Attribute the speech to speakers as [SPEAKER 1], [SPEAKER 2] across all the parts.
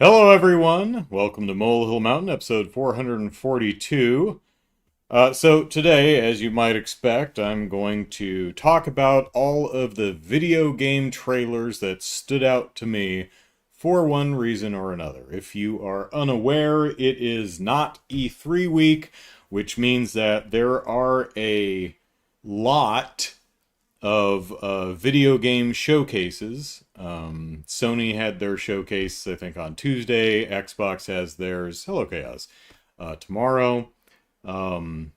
[SPEAKER 1] Hello, everyone. Welcome to Molehill Mountain, episode 442. So today, as you might expect, I'm going to talk about all of the video game trailers that stood out to me for one reason or another. If you are unaware, it is not E3 week, which means that there are a lot of video game showcases. Sony had their showcase, I think, on Tuesday. Xbox has theirs. Hello, Chaos. Tomorrow. The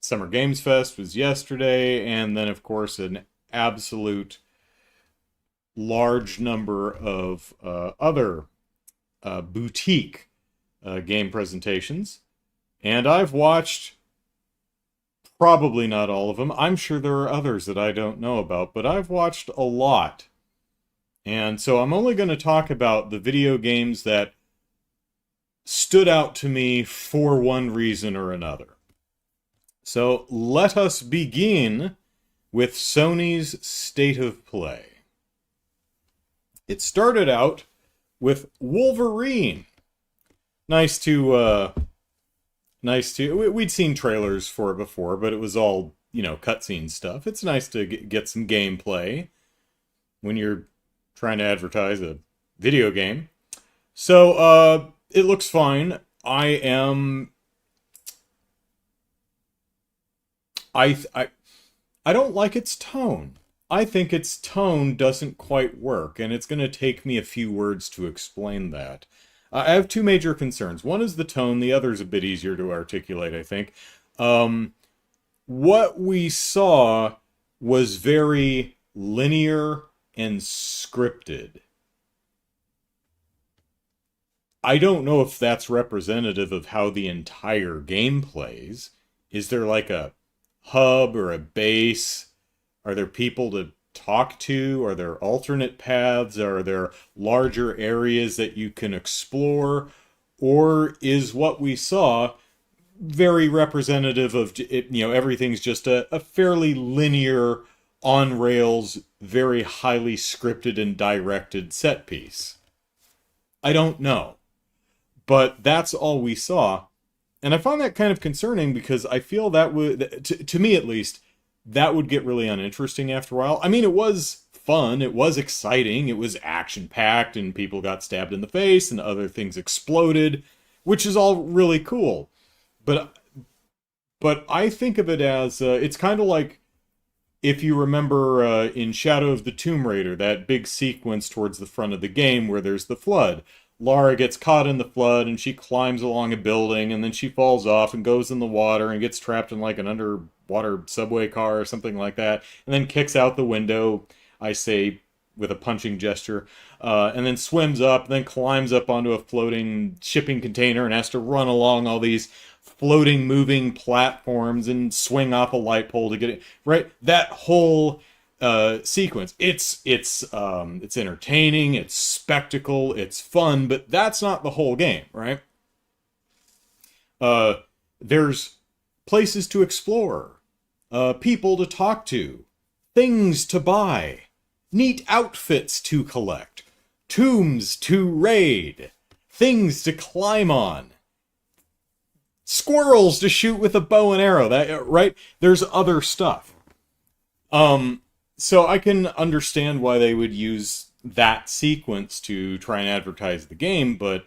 [SPEAKER 1] Summer Games Fest was yesterday, and then, of course, an absolute large number of other boutique game presentations. And I've watched probably not all of them. I'm sure there are others that I don't know about, but I've watched a lot. And so I'm only going to talk about the video games that stood out to me for one reason or another. So let us begin with Sony's State of Play. It started out with Wolverine. Nice to we'd seen trailers for it before, but it was all, cutscene stuff. It's nice to get some gameplay when you're trying to advertise a video game. So, it looks fine. I don't like its tone. I think its tone doesn't quite work, and it's going to take me a few words to explain that. I have two major concerns. One is the tone. The other is a bit easier to articulate, I think. What we saw was very linear and scripted. I don't know if that's representative of how the entire game plays. Is there like a hub or a base? Are there people to talk to? Are there alternate paths? Are there larger areas that you can explore? Or is what we saw very representative of, everything's just a fairly linear, on rails, very highly scripted and directed set piece? I don't know. But that's all we saw. And I found that kind of concerning because I feel that would, to me at least, that would get really uninteresting after a while. I mean, it was fun, it was exciting, it was action-packed, and people got stabbed in the face, and other things exploded, which is all really cool. But I think of it as, it's kind of like, if you remember in Shadow of the Tomb Raider, that big sequence towards the front of the game where there's the flood. Lara gets caught in the flood, and she climbs along a building, and then she falls off and goes in the water and gets trapped in like an underwater subway car or something like that, and then kicks out the window, I say with a punching gesture, and then swims up, and then climbs up onto a floating shipping container and has to run along all these floating, moving platforms and swing off a light pole to get it right. That whole sequence. It's entertaining, it's spectacle, it's fun, but that's not the whole game, right? There's places to explore, people to talk to, things to buy, neat outfits to collect, tombs to raid, things to climb on, squirrels to shoot with a bow and arrow. That right? There's other stuff. So I can understand why they would use that sequence to try and advertise the game, but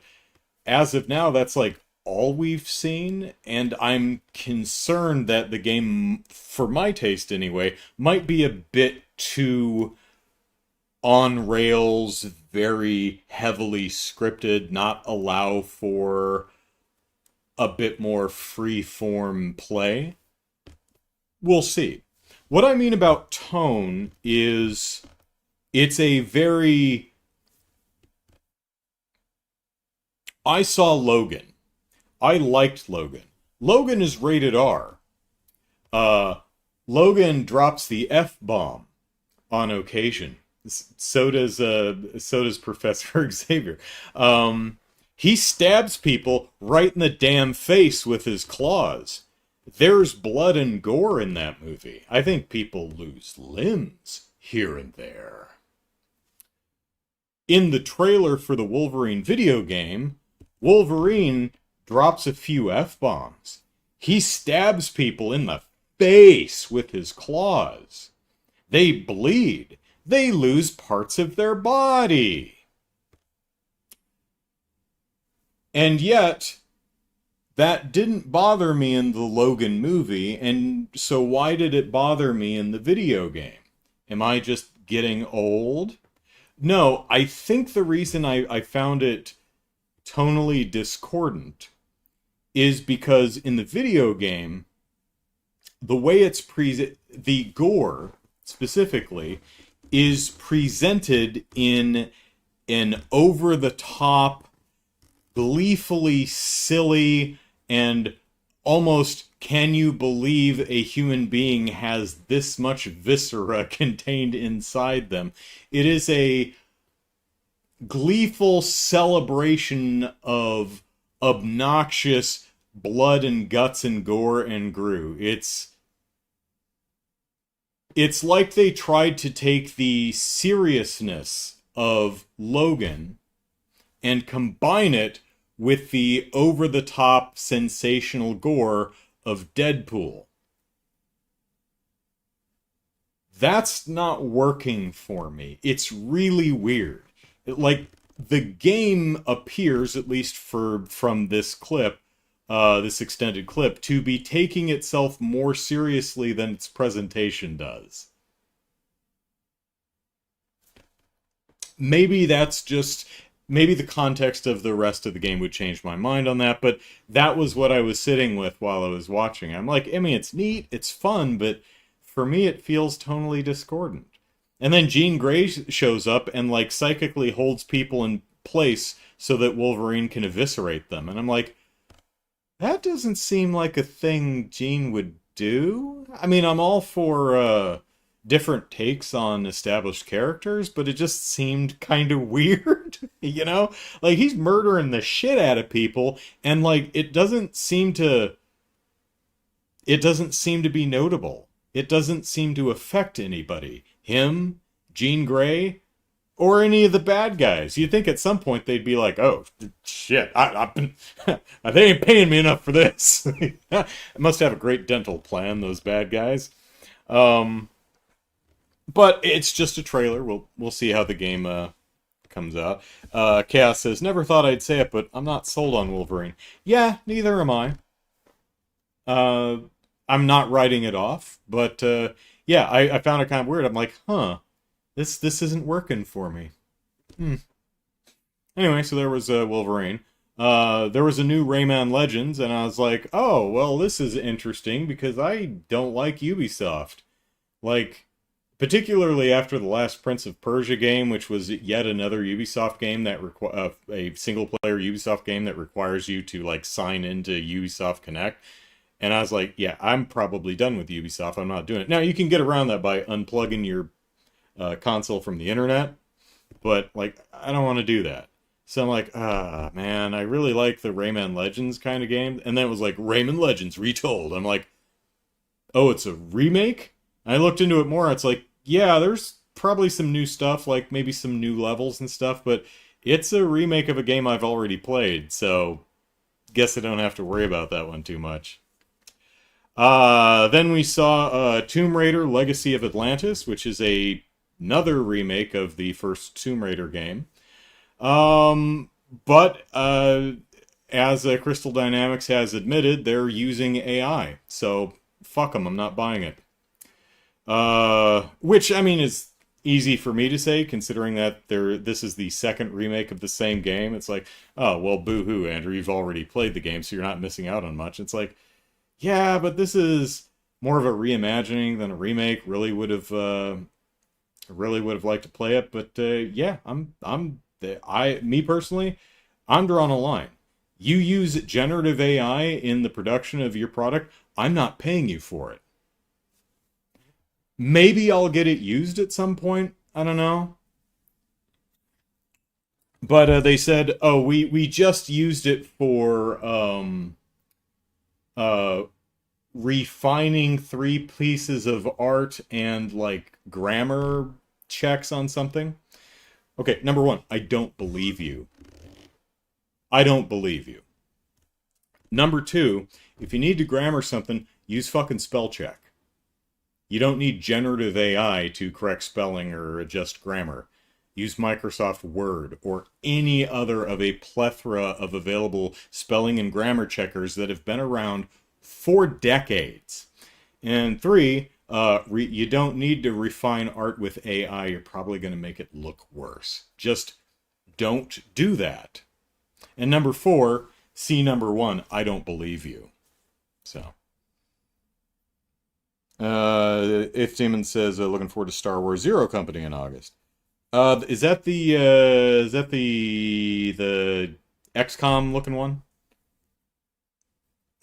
[SPEAKER 1] as of now, that's like all we've seen, and I'm concerned that the game, for my taste anyway, might be a bit too on rails, very heavily scripted, not allow for a bit more free-form play. We'll see. What I mean about tone is it's a very... I saw Logan. I liked Logan. Logan is rated R. Logan drops the F-bomb on occasion. So does Professor Xavier. He stabs people right in the damn face with his claws. There's blood and gore in that movie. I think people lose limbs here and there. in the trailer for the Wolverine video game, Wolverine drops a few F-bombs. He stabs people in the face with his claws. They bleed. They lose parts of their body. And yet, that didn't bother me in the Logan movie, and so why did it bother me in the video game? Am I just getting old? No, I think the reason I found it tonally discordant is because in the video game, the way it's the gore specifically is presented in an over-the-top, gleefully silly, and almost can you believe a human being has this much viscera contained inside them. It is a gleeful celebration of obnoxious blood and guts and gore and gru. It's like they tried to take the seriousness of Logan and combine it with the over-the-top sensational gore of Deadpool. That's not working for me. It's really weird. Like, the game appears, at least from this clip, this extended clip, to be taking itself more seriously than its presentation does. Maybe the context of the rest of the game would change my mind on that, but that was what I was sitting with while I was watching. I'm like, I mean, it's neat, it's fun, but for me it feels tonally discordant. And then Jean Grey shows up and, like, psychically holds people in place so that Wolverine can eviscerate them. And I'm like, that doesn't seem like a thing Jean would do. I mean, I'm all for different takes on established characters, but it just seemed kind of weird, you know? Like, he's murdering the shit out of people, and, like, it doesn't seem to be notable. It doesn't seem to affect anybody. Him, Jean Grey, or any of the bad guys. You'd think at some point they'd be like, oh, shit, they ain't paying me enough for this. They must have a great dental plan, those bad guys. But it's just a trailer. We'll see how the game comes out. Chaos says, never thought I'd say it, but I'm not sold on Wolverine. Yeah, neither am I. I'm not writing it off, but yeah, I found it kind of weird. I'm like, huh, this isn't working for me. Anyway, so there was Wolverine. There was a new Rayman Legends, and I was like, oh, well, this is interesting because I don't like Ubisoft. Like, particularly after the last Prince of Persia game, which was yet another Ubisoft game that a single-player Ubisoft game that requires you to, like, sign into Ubisoft Connect. And I was like, yeah, I'm probably done with Ubisoft. I'm not doing it. Now, you can get around that by unplugging your console from the internet, but, like, I don't want to do that. So I'm like, man, I really like the Rayman Legends kind of game. And then it was like, Rayman Legends Retold. I'm like, oh, it's a remake? I looked into it more. It's like, yeah, there's probably some new stuff, like maybe some new levels and stuff, but it's a remake of a game I've already played, so guess I don't have to worry about that one too much. Then we saw Tomb Raider Legacy of Atlantis, which is another remake of the first Tomb Raider game. But as Crystal Dynamics has admitted, they're using AI, so fuck them, I'm not buying it. Which, I mean, is easy for me to say, considering that this is the second remake of the same game. It's like, oh, well, boo-hoo, Andrew, you've already played the game, so you're not missing out on much. It's like, yeah, but this is more of a reimagining than a remake. Really would have liked to play it, but yeah, me personally, I'm drawing a line. You use generative AI in the production of your product, I'm not paying you for it. Maybe I'll get it used at some point. I don't know. But they said, oh, we just used it for uh, refining 3 pieces of art and, like, grammar checks on something. Okay, number one, I don't believe you. I don't believe you. Number two, if you need to grammar something, use fucking spell check. You don't need generative AI to correct spelling or adjust grammar. Use Microsoft Word or any other of a plethora of available spelling and grammar checkers that have been around for decades. And three, you don't need to refine art with AI. You're probably going to make it look worse. Just don't do that. And number four, see number one, I don't believe you. So. If Demon says looking forward to Star Wars Zero Company in August. Is that the XCOM looking one?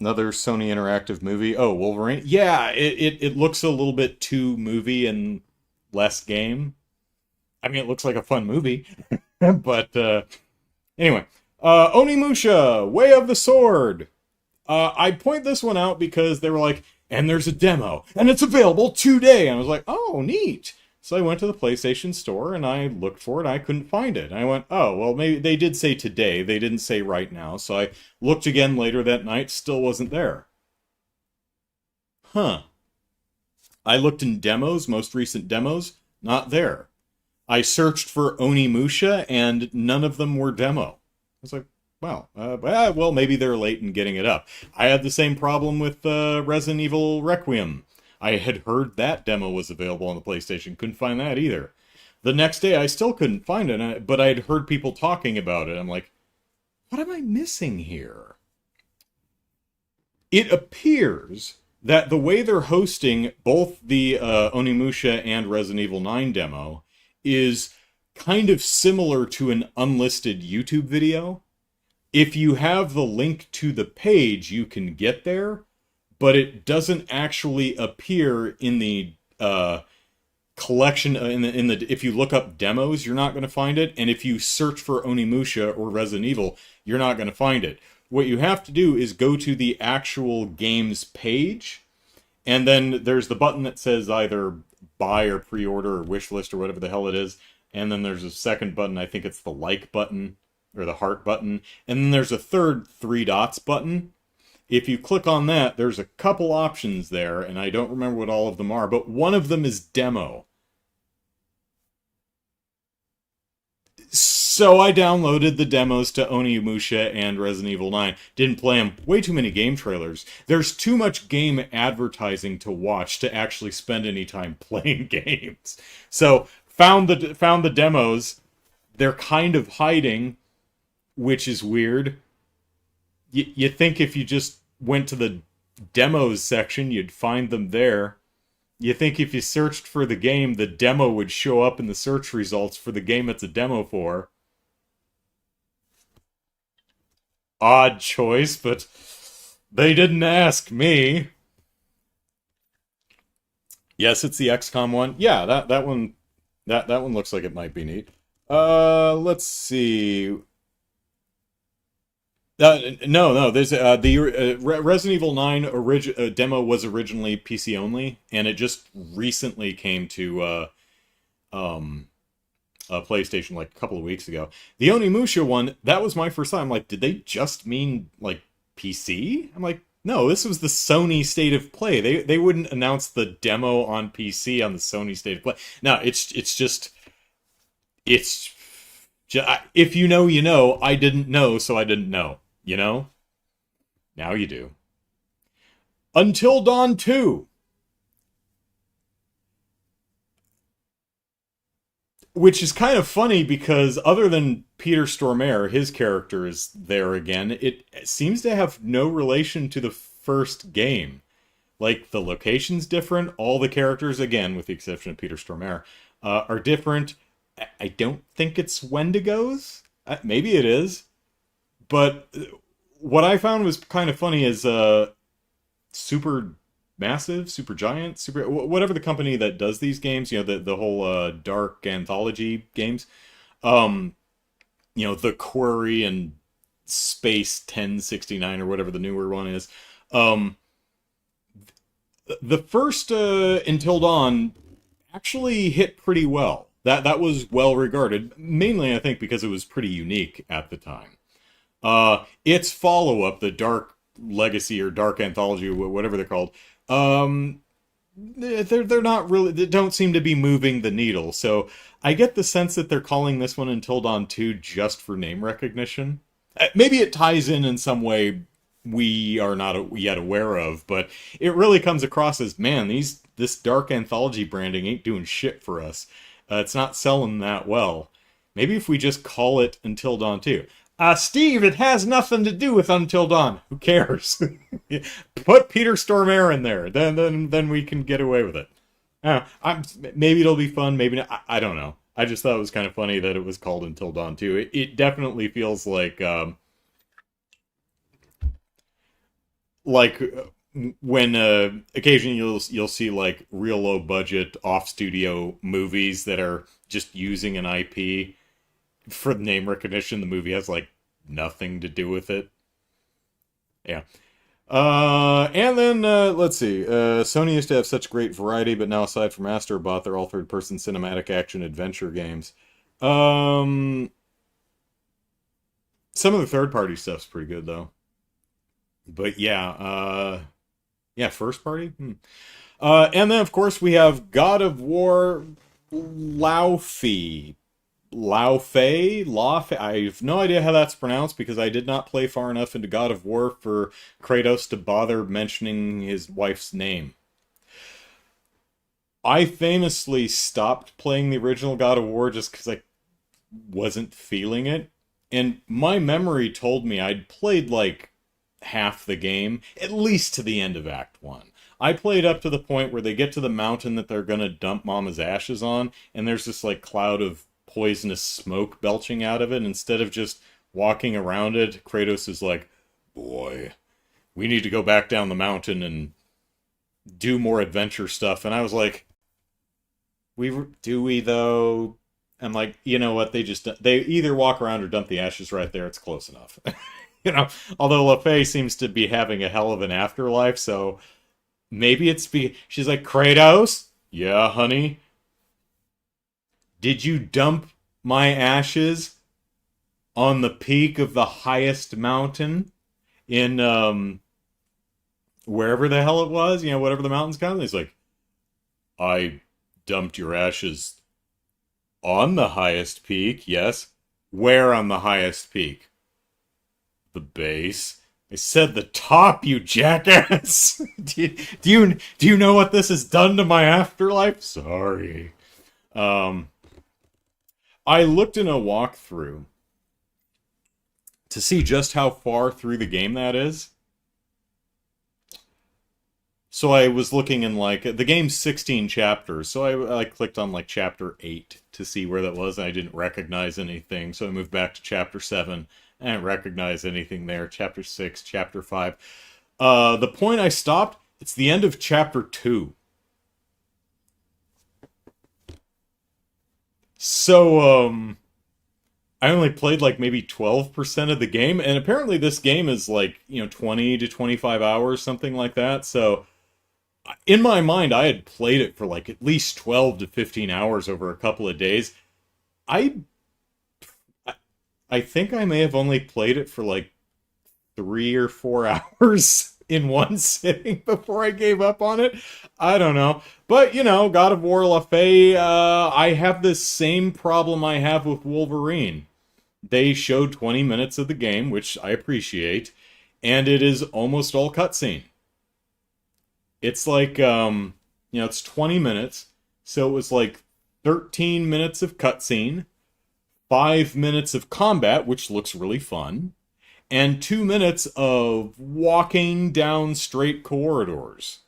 [SPEAKER 1] Another Sony interactive movie. Oh, Wolverine. Yeah, it looks a little bit too movie and less game. I mean, it looks like a fun movie, but anyway. Onimusha, Way of the Sword. I point this one out because they were like, and there's a demo, and it's available today. And I was like, oh, neat. So I went to the PlayStation Store, and I looked for it. I couldn't find it. And I went, oh, well, maybe they did say today. They didn't say right now. So I looked again later that night, still wasn't there. Huh. I looked in demos, most recent demos, not there. I searched for Onimusha, and none of them were demo. I was like, wow, well, maybe they're late in getting it up. I had the same problem with Resident Evil Requiem. I had heard that demo was available on the PlayStation. Couldn't find that either. The next day, I still couldn't find it, but I'd heard people talking about it. I'm like, what am I missing here? It appears that the way they're hosting both the Onimusha and Resident Evil 9 demo is kind of similar to an unlisted YouTube video. If you have the link to the page, you can get there, but it doesn't actually appear in the collection. If you look up demos, you're not going to find it, and if you search for Onimusha or Resident Evil, you're not going to find it. What you have to do is go to the actual game's page, and then there's the button that says either buy or pre-order or wish list or whatever the hell it is, and then there's a second button. I think it's the like button or the heart button, and then there's a third 3 dots button. If you click on that, there's a couple options there, and I don't remember what all of them are, but one of them is demo. So I downloaded the demos to Onimusha and Resident Evil 9. Didn't play them. Way too many game trailers. There's too much game advertising to watch to actually spend any time playing games. So found the demos. They're kind of hiding, which is weird. You think if you just went to the demos section, you'd find them there. You think if you searched for the game, the demo would show up in the search results for the game it's a demo for. Odd choice, but they didn't ask me. Yes, it's the XCOM one. Yeah, that one looks like it might be neat. Let's see. No. There's the Resident Evil 9 demo was originally PC only, and it just recently came to PlayStation like a couple of weeks ago. The Onimusha one, that was my first time. I'm like, did they just mean like PC? I'm like, no, this was the Sony State of Play. They wouldn't announce the demo on PC on the Sony State of Play. No, it's just if you know, you know. I didn't know, so I didn't know. You know? Now you do. Until Dawn 2. Which is kind of funny because other than Peter Stormare, his character is there again. It seems to have no relation to the first game. Like, the location's different. All the characters, again, with the exception of Peter Stormare, are different. I don't think it's Wendigos. Maybe it is. But what I found was kind of funny is Super Massive, Super Giant, whatever the company that does these games, you know, the whole dark anthology games, you know, The Quarry and Space 1069 or whatever the newer one is. The first Until Dawn actually hit pretty well. That was well regarded, mainly I think because it was pretty unique at the time. Its follow up, the Dark Legacy or Dark Anthology, or whatever they're called, um, they're not really, they don't seem to be moving the needle. So I get the sense that they're calling this one Until Dawn 2 just for name recognition. Maybe it ties in some way we are not yet aware of, but it really comes across as, man, this Dark Anthology branding ain't doing shit for us. It's not selling that well. Maybe if we just call it Until Dawn 2. Steve, it has nothing to do with Until Dawn. Who cares? Put Peter Stormare in there. Then we can get away with it. Maybe it'll be fun. Maybe not. I don't know. I just thought it was kind of funny that it was called Until Dawn 2. It definitely feels like when occasionally you'll see like real low budget off studio movies that are just using an IP for name recognition. The movie has like nothing to do with it. Yeah. And then let's see. Sony used to have such great variety, but now aside from Astrobot, they're all third-person cinematic action adventure games. Some of the third-party stuff's pretty good though. But yeah, first party. And then of course we have God of War Laufey. Laufey. I have no idea how that's pronounced because I did not play far enough into God of War for Kratos to bother mentioning his wife's name. I famously stopped playing the original God of War just because I wasn't feeling it. And my memory told me I'd played like half the game, at least to the end of Act 1. I played up to the point where they get to the mountain that they're gonna dump Mama's ashes on, and there's this like cloud of poisonous smoke belching out of it. Instead of just walking around it, Kratos is like, boy, we need to go back down the mountain and do more adventure stuff. And I was like, do we though? I'm like, you know what? They either walk around or dump the ashes right there. It's close enough. Although LaFay seems to be having a hell of an afterlife, so maybe she's like, Kratos? Yeah, honey? Did you dump my ashes on the peak of the highest mountain in, wherever the hell it was? Whatever the mountain's called? He's like, I dumped your ashes on the highest peak, yes. Where on the highest peak? The base. I said the top, you jackass. do you know what this has done to my afterlife? Sorry. I looked in a walkthrough to see just how far through the game that is. So I was looking in like the game's 16 chapters, so I clicked on like chapter 8 to see where that was, and I didn't recognize anything. So I moved back to chapter 7. I didn't recognize anything there. Chapter 6, chapter 5. The point I stopped, it's the end of chapter 2. So, I only played like maybe 12% of the game, and apparently this game is like, 20 to 25 hours, something like that. So, in my mind, I had played it for like at least 12 to 15 hours over a couple of days. I think I may have only played it for like 3 or 4 hours in one sitting before I gave up on it. I don't know. But, God of War La Fey, I have this same problem I have with Wolverine. They showed 20 minutes of the game, which I appreciate, and it is almost all cutscene. It's like, it's 20 minutes, so it was like 13 minutes of cutscene, 5 minutes of combat, which looks really fun, and 2 minutes of walking down straight corridors.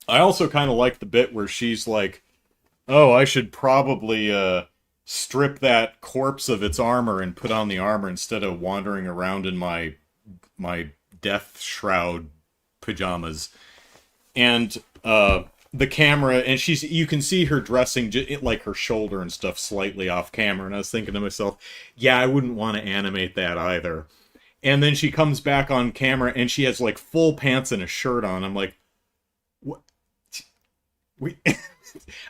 [SPEAKER 1] I also kind of like the bit where she's like, oh, I should probably strip that corpse of its armor and put on the armor instead of wandering around in my death shroud pajamas. And the camera, and you can see her dressing like her shoulder and stuff slightly off camera, and I was thinking to myself, yeah, I wouldn't want to animate that either. And then she comes back on camera and she has like full pants and a shirt on. I'm like, what?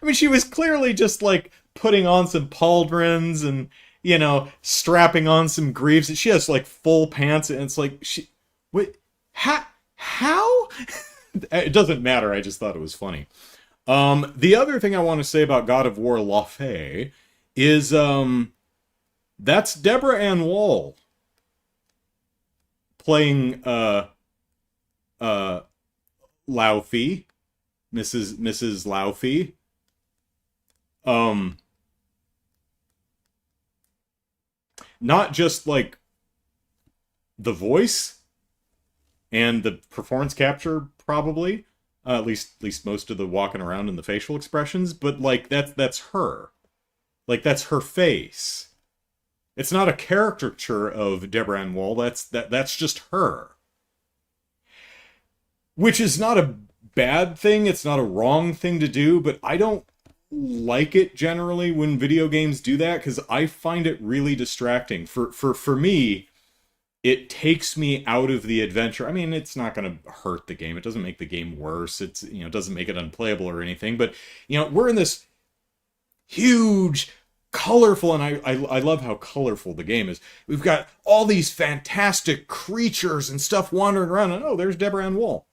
[SPEAKER 1] I mean, she was clearly just like putting on some pauldrons and, strapping on some greaves. She has like full pants, and it's like, wait, how? It doesn't matter. I just thought it was funny. The other thing I want to say about God of War La Fey is, that's Deborah Ann Wall playing, Laufey, Mrs. Laufey. Not just like the voice and the performance capture, probably. At least most of the walking around and the facial expressions, but like that's her. Like that's her face. It's not a caricature of Deborah Ann Wall. That's just her. Which is not a bad thing. It's not a wrong thing to do, but I don't like it generally when video games do that because I find it really distracting. For me, it takes me out of the adventure. I mean, it's not going to hurt the game. It doesn't make the game worse. It doesn't make it unplayable or anything. But we're in this huge, colorful, and I love how colorful the game is. We've got all these fantastic creatures and stuff wandering around, and oh, there's Deborah Ann Wall.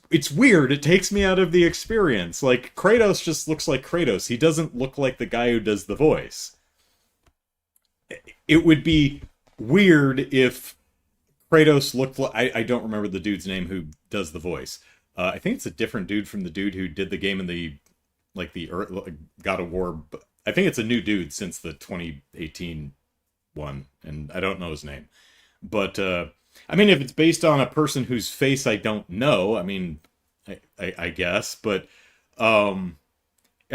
[SPEAKER 1] It's weird. It takes me out of the experience. Like, Kratos just looks like Kratos. He doesn't look like the guy who does the voice. It would be weird if Kratos looked like... I don't remember the dude's name who does the voice. I think it's a different dude from the dude who did the game in the God of War. I think it's a new dude since the 2018 one, and I don't know his name. But, I mean, if it's based on a person whose face I don't know, I mean, I guess. But, I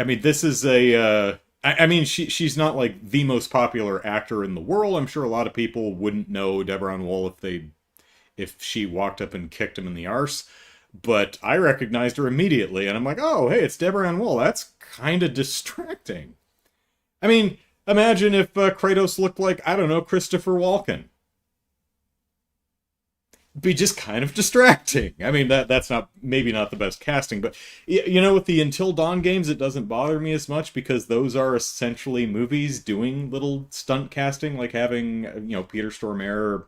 [SPEAKER 1] mean, this is a... I mean, she's not like the most popular actor in the world. I'm sure a lot of people wouldn't know Deborah Ann Wall if she walked up and kicked him in the arse. But I recognized her immediately, and I'm like, oh, hey, it's Deborah Ann Wall. That's kind of distracting. I mean, imagine if Kratos looked like, I don't know, Christopher Walken. Be just kind of distracting. I mean, that's maybe not the best casting, but with the Until Dawn games, it doesn't bother me as much because those are essentially movies doing little stunt casting, like having Peter Stormare,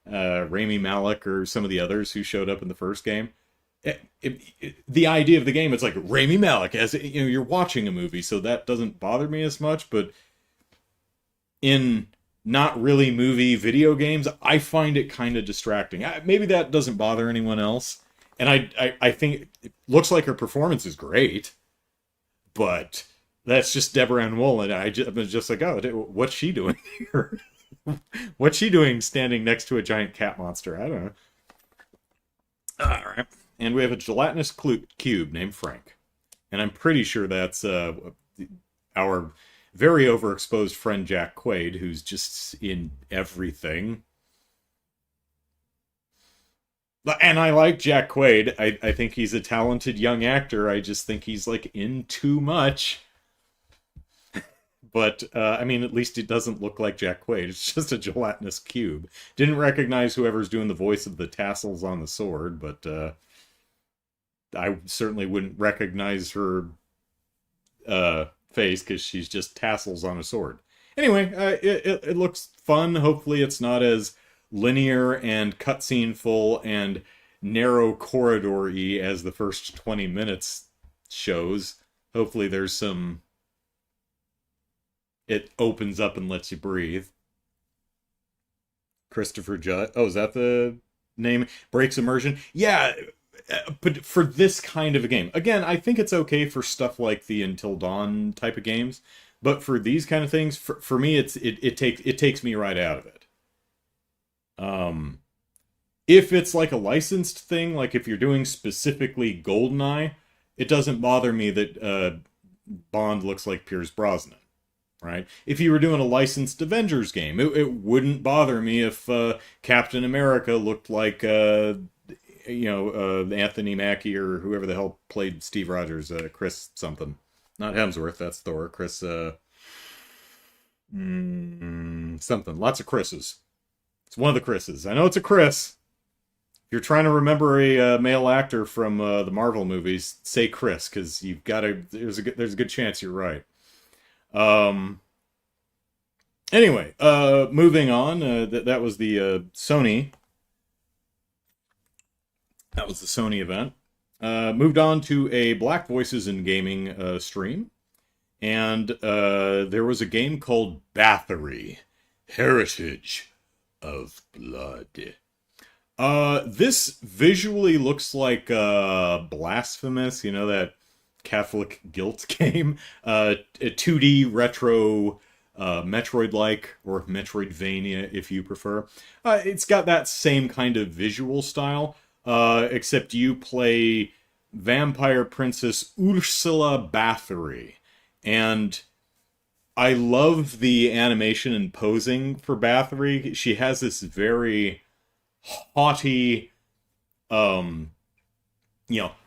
[SPEAKER 1] Rami Malek, or some of the others who showed up in the first game. The idea of the game, it's like Rami Malek as you're watching a movie, so that doesn't bother me as much. But in not really movie video games, I find it kind of distracting. Maybe that doesn't bother anyone else. And I think it looks like her performance is great, but that's just Deborah Ann Wall, and I'm just like, oh, what's she doing here? What's she doing standing next to a giant cat monster? I don't know. All right. And we have a gelatinous cube named Frank. And I'm pretty sure that's our very overexposed friend Jack Quaid, who's just in everything. And I like Jack Quaid. I think he's a talented young actor. I just think he's like in too much. But, I mean, at least it doesn't look like Jack Quaid. It's just a gelatinous cube. Didn't recognize whoever's doing the voice of the tassels on the sword, but I certainly wouldn't recognize her face because she's just tassels on a sword. Anyway, it looks fun. Hopefully it's not as linear and cutscene full and narrow corridor-y as the first 20 minutes shows. Hopefully there's some... It opens up and lets you breathe. Christopher Judd. Oh, is that the name? Breaks immersion. Yeah, but for this kind of a game. Again, I think it's okay for stuff like the Until Dawn type of games. But for these kind of things, for me, it takes me right out of it. If it's like a licensed thing, like if you're doing specifically GoldenEye, it doesn't bother me that Bond looks like Pierce Brosnan. Right? If you were doing a licensed Avengers game, it wouldn't bother me if Captain America looked like, Anthony Mackie or whoever the hell played Steve Rogers, Chris something. Not Hemsworth, that's Thor. Chris, something. Lots of Chris's. It's one of the Chris's. I know it's a Chris. If you're trying to remember a male actor from the Marvel movies, say Chris, because you've got to. There's a good chance you're right. Um. Anyway, moving on. That was the Sony. That was the Sony event. Moved on to a Black Voices in Gaming stream, and there was a game called Bathory, Heritage of Blood. This visually looks like Blasphemous, you know, that Catholic guilt game. A 2D retro Metroid-like, or Metroidvania if you prefer. It's got that same kind of visual style, except you play vampire princess Ursula Bathory. And I love the animation and posing for Bathory. She has this very haughty, um,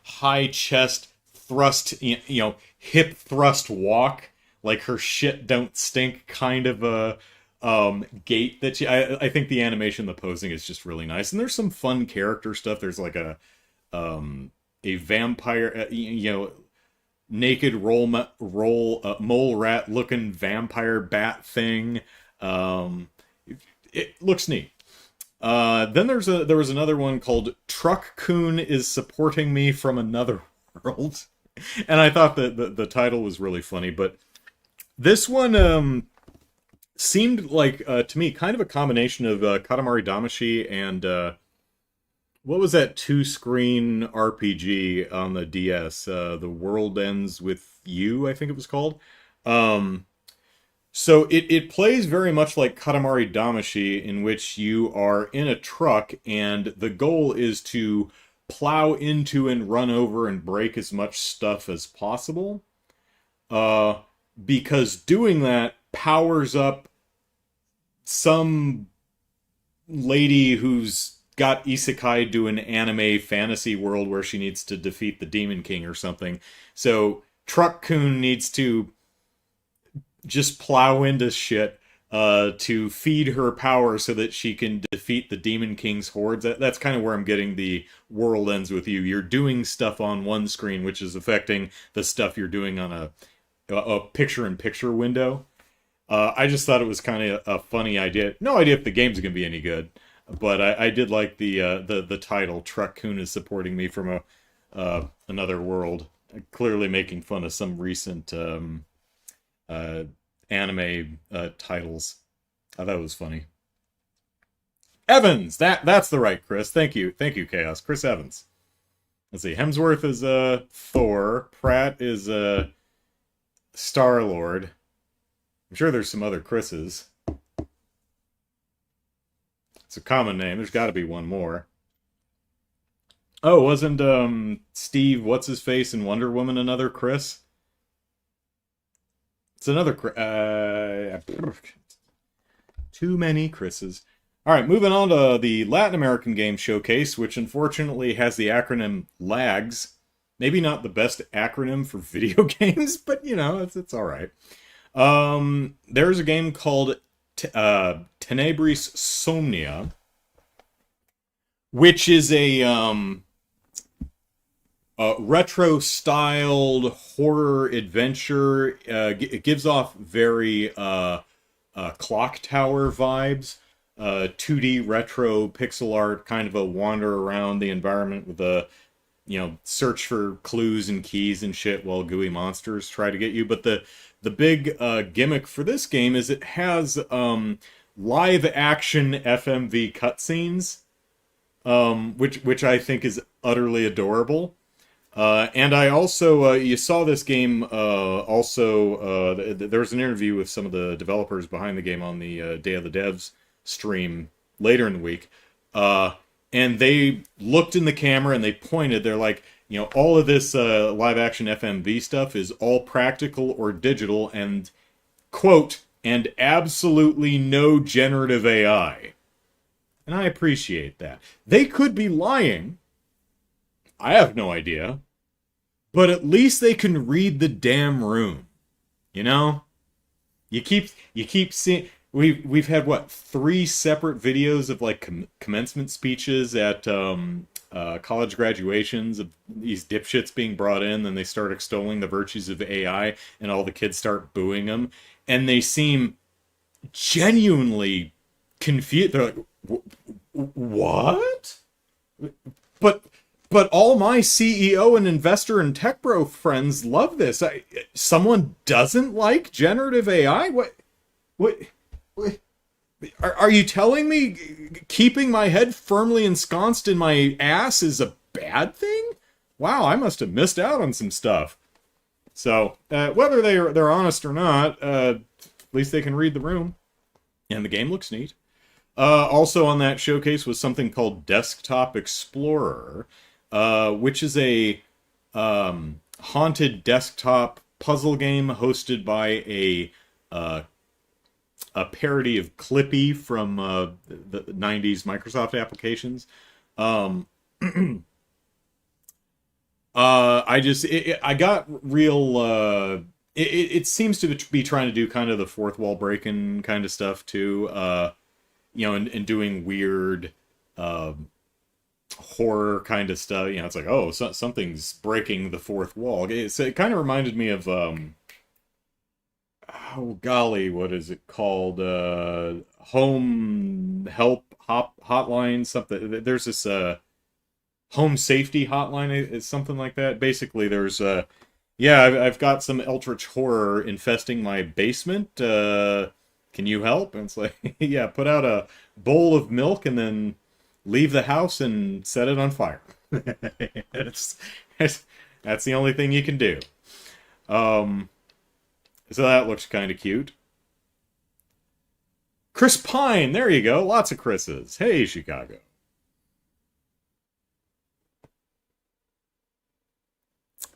[SPEAKER 1] high chest thrust, hip thrust walk, like her shit don't stink kind of a gait that I think the animation, the posing is just really nice, and there's some fun character stuff. There's like a vampire, naked mole rat looking vampire bat thing. It looks neat. Then there was another one called Truck Coon is Supporting Me from Another World, and I thought that the title was really funny. But this one seemed like to me kind of a combination of Katamari Damacy and what was that two-screen RPG on the DS? The World Ends With You, I think it was called. So it plays very much like Katamari Damacy, in which you are in a truck and the goal is to plow into and run over and break as much stuff as possible. Because doing that powers up some lady who's got isekai to an anime fantasy world where she needs to defeat the Demon King or something. So Truck Coon needs to just plow into shit to feed her power so that she can defeat the Demon King's hordes. That's kind of where I'm getting the World Ends With You. You're doing stuff on one screen, which is affecting the stuff you're doing on a picture-in-picture window. I just thought it was kind of a funny idea. No idea if the game's going to be any good, but I did like the title. Truck Coon is Supporting Me from Another World. Clearly making fun of some recent anime titles. I thought it was funny. Evans! That's the right Chris. Thank you, Chaos. Chris Evans. Let's see. Hemsworth is Thor. Pratt is Star-Lord. I'm sure there's some other Chris's. It's a common name. There's got to be one more. Oh, wasn't Steve What's-His-Face in Wonder Woman another Chris? It's another too many Chris's. All right, moving on to the Latin American Game Showcase, which unfortunately has the acronym LAGS. Maybe not the best acronym for video games, but it's all right. There's a game called Tenebris Somnia, which is a retro-styled horror adventure. It gives off very Clock Tower vibes. 2D retro pixel art, kind of a wander around the environment with a search for clues and keys and shit while gooey monsters try to get you. But the big gimmick for this game is it has live action FMV cutscenes, which I think is utterly adorable. And I also, you saw this game, there was an interview with some of the developers behind the game on the Day of the Devs stream later in the week. And they looked in the camera and they pointed, they're like, all of this live action FMV stuff is all practical or digital and, quote, and absolutely no generative AI. And I appreciate that. They could be lying. I have no idea. But at least they can read the damn room. You keep seeing... we've had what, three separate videos of like commencement speeches at college graduations of these dipshits being brought in, then they start extolling the virtues of AI, and all the kids start booing them, and they seem genuinely confused. They're like, "What?" But but all my CEO and investor and tech bro friends love this. Someone doesn't like generative AI? What? What? Are you telling me keeping my head firmly ensconced in my ass is a bad thing? Wow, I must have missed out on some stuff. So whether they're honest or not, at least they can read the room, and the game looks neat. Also on that showcase was something called Desktop Explorer, which is a haunted desktop puzzle game hosted by a parody of Clippy from the 90s Microsoft applications. Um, I got real. It seems to be trying to do kind of the fourth wall breaking kind of stuff too. And doing weird horror kind of stuff. It's like, oh, something's breaking the fourth wall. It kind of reminded me of oh golly, what is it called? Home help hotline something. There's this home safety hotline is something like that. Basically, there's yeah, I've got some eldritch horror infesting my basement. Can you help? And it's like, yeah, put out a bowl of milk and then leave the house and set it on fire. it's, that's the only thing you can do. Um, so that looks kind of cute. Chris Pine, there you go. Lots of Chris's. Hey, Chicago.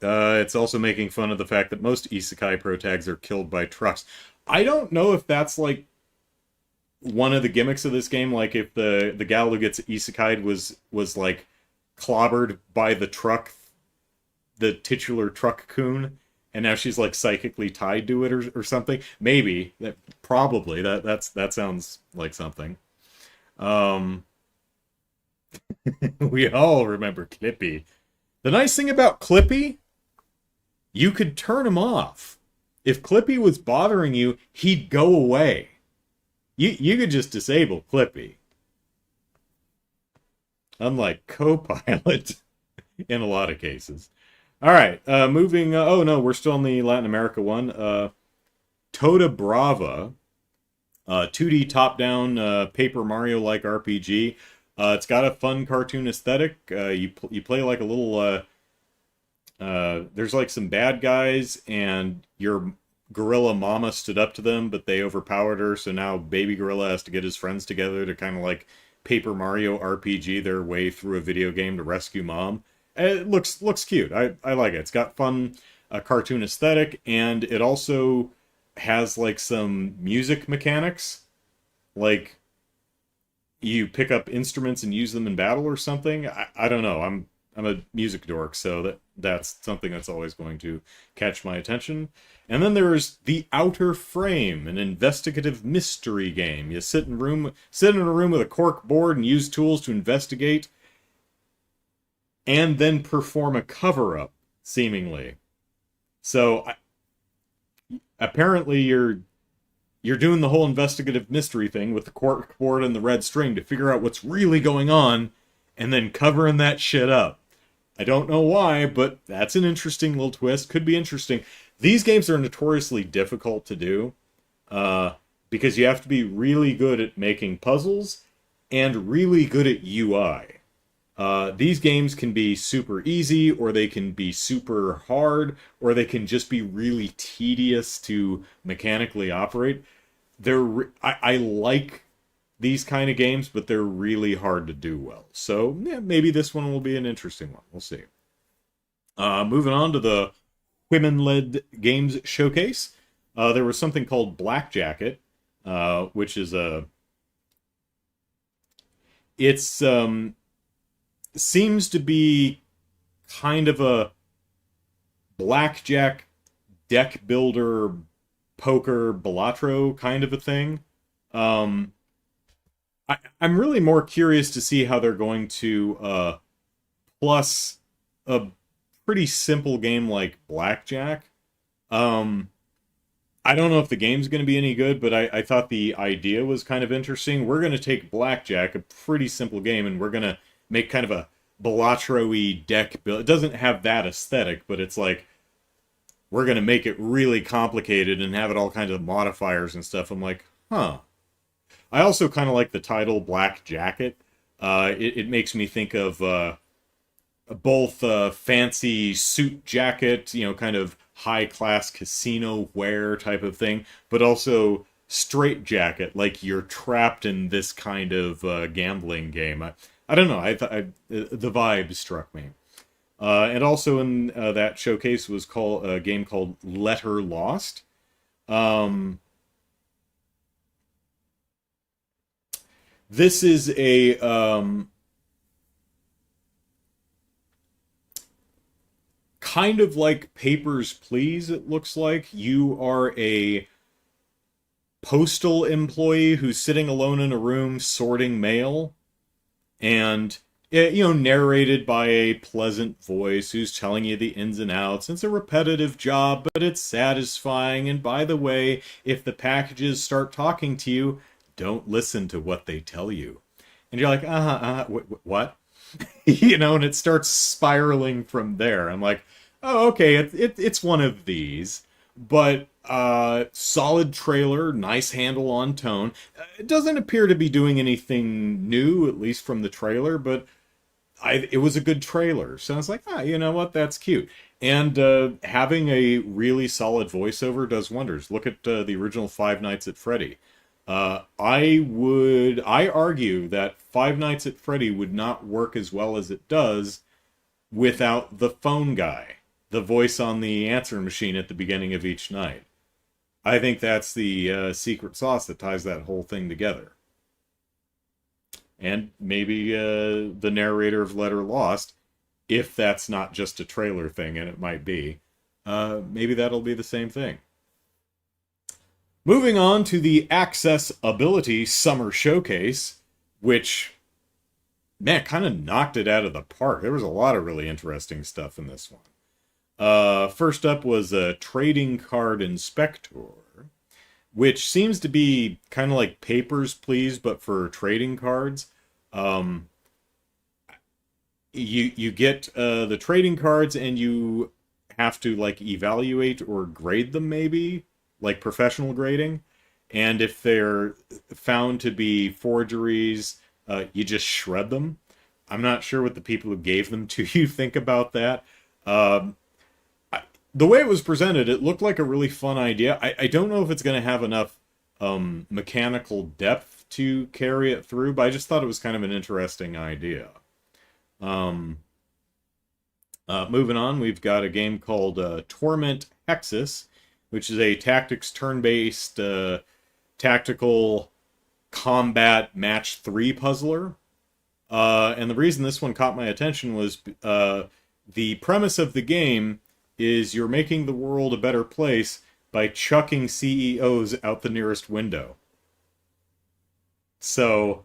[SPEAKER 1] It's also making fun of the fact that most isekai protags are killed by trucks. I don't know if that's like one of the gimmicks of this game. Like if the gal who gets isekai'd was like clobbered by the truck, the titular truck coon, and now she's like psychically tied to it or something. Maybe that sounds like something. Um, we all remember Clippy. The nice thing about Clippy, you could turn him off. If Clippy was bothering you, he'd go away. You could just disable Clippy. Unlike Copilot in a lot of cases. All right, moving. Oh no, we're still on the Latin America one. Toda Brava, 2D top-down Paper Mario-like RPG. It's got a fun cartoon aesthetic. You play like a little. There's like some bad guys, and your gorilla mama stood up to them, but they overpowered her. So now Baby Gorilla has to get his friends together to kind of like Paper Mario RPG their way through a video game to rescue mom. It looks cute. I like it. It's got fun cartoon aesthetic, and it also has like some music mechanics, like you pick up instruments and use them in battle or something. I don't know. I'm a music dork, so that's something that's always going to catch my attention. And then there's The Outer Frame, an investigative mystery game. You sit in a room with a cork board and use tools to investigate, and then perform a cover-up, seemingly. So apparently you're doing the whole investigative mystery thing with the cork board and the red string to figure out what's really going on, and then covering that shit up. I don't know why, but that's an interesting little twist. Could be interesting. These games are notoriously difficult to do because you have to be really good at making puzzles and really good at UI. These games can be super easy, or they can be super hard, or they can just be really tedious to mechanically operate. I like these kind of games, but they're really hard to do well. So yeah, maybe this one will be an interesting one. We'll see. Moving on to the women-led games showcase. There was something called Black Jacket, which is seems to be kind of a blackjack deck builder poker balatro kind of a thing. Um, I'm really more curious to see how they're going to plus a pretty simple game like Blackjack. Um, I don't know if the game's going to be any good, but I thought the idea was kind of interesting. We're going to take Blackjack, a pretty simple game, and we're going to make kind of a Balatro-y deck build. It doesn't have that aesthetic, but it's like we're going to make it really complicated and have it all kinds of modifiers and stuff. I'm like, huh. I also kind of like the title Black Jacket. It makes me think of both fancy suit jacket, kind of high class casino wear type of thing, but also straight jacket, like you're trapped in this kind of gambling game. I don't know. The vibe struck me. And also in that showcase was called a game called Letter Lost. Um, this is a kind of like Papers, Please, it looks like. You are a postal employee who's sitting alone in a room sorting mail, and narrated by a pleasant voice who's telling you the ins and outs. It's a repetitive job, but it's satisfying. And by the way, if the packages start talking to you, don't listen to what they tell you. And you're like, what? And it starts spiraling from there. I'm like, oh, okay, it's one of these, but solid trailer, nice handle on tone. It doesn't appear to be doing anything new, at least from the trailer, but it was a good trailer. So I was like, you know what, that's cute. And having a really solid voiceover does wonders. Look at the original Five Nights at Freddy. I argue that Five Nights at Freddy would not work as well as it does without the phone guy, the voice on the answering machine at the beginning of each night. I think that's the secret sauce that ties that whole thing together. And maybe the narrator of Letter Lost, if that's not just a trailer thing, and it might be, maybe that'll be the same thing. Moving on to the Accessibility Summer Showcase, which, man, kind of knocked it out of the park. There was a lot of really interesting stuff in this one. First up was a trading card inspector, which seems to be kind of like Papers, Please, but for trading cards. Um, you get the trading cards, and you have to like evaluate or grade them, maybe like professional grading. And if they're found to be forgeries, you just shred them. I'm not sure what the people who gave them to you think about that. Um, the way it was presented, it looked like a really fun idea. I don't know if it's going to have enough mechanical depth to carry it through, but I just thought it was kind of an interesting idea. Um, Moving on, we've got a game called Torment Hexus, which is a tactics turn-based tactical combat match 3 puzzler. And the reason this one caught my attention was the premise of the game is you're making the world a better place by chucking CEOs out the nearest window. So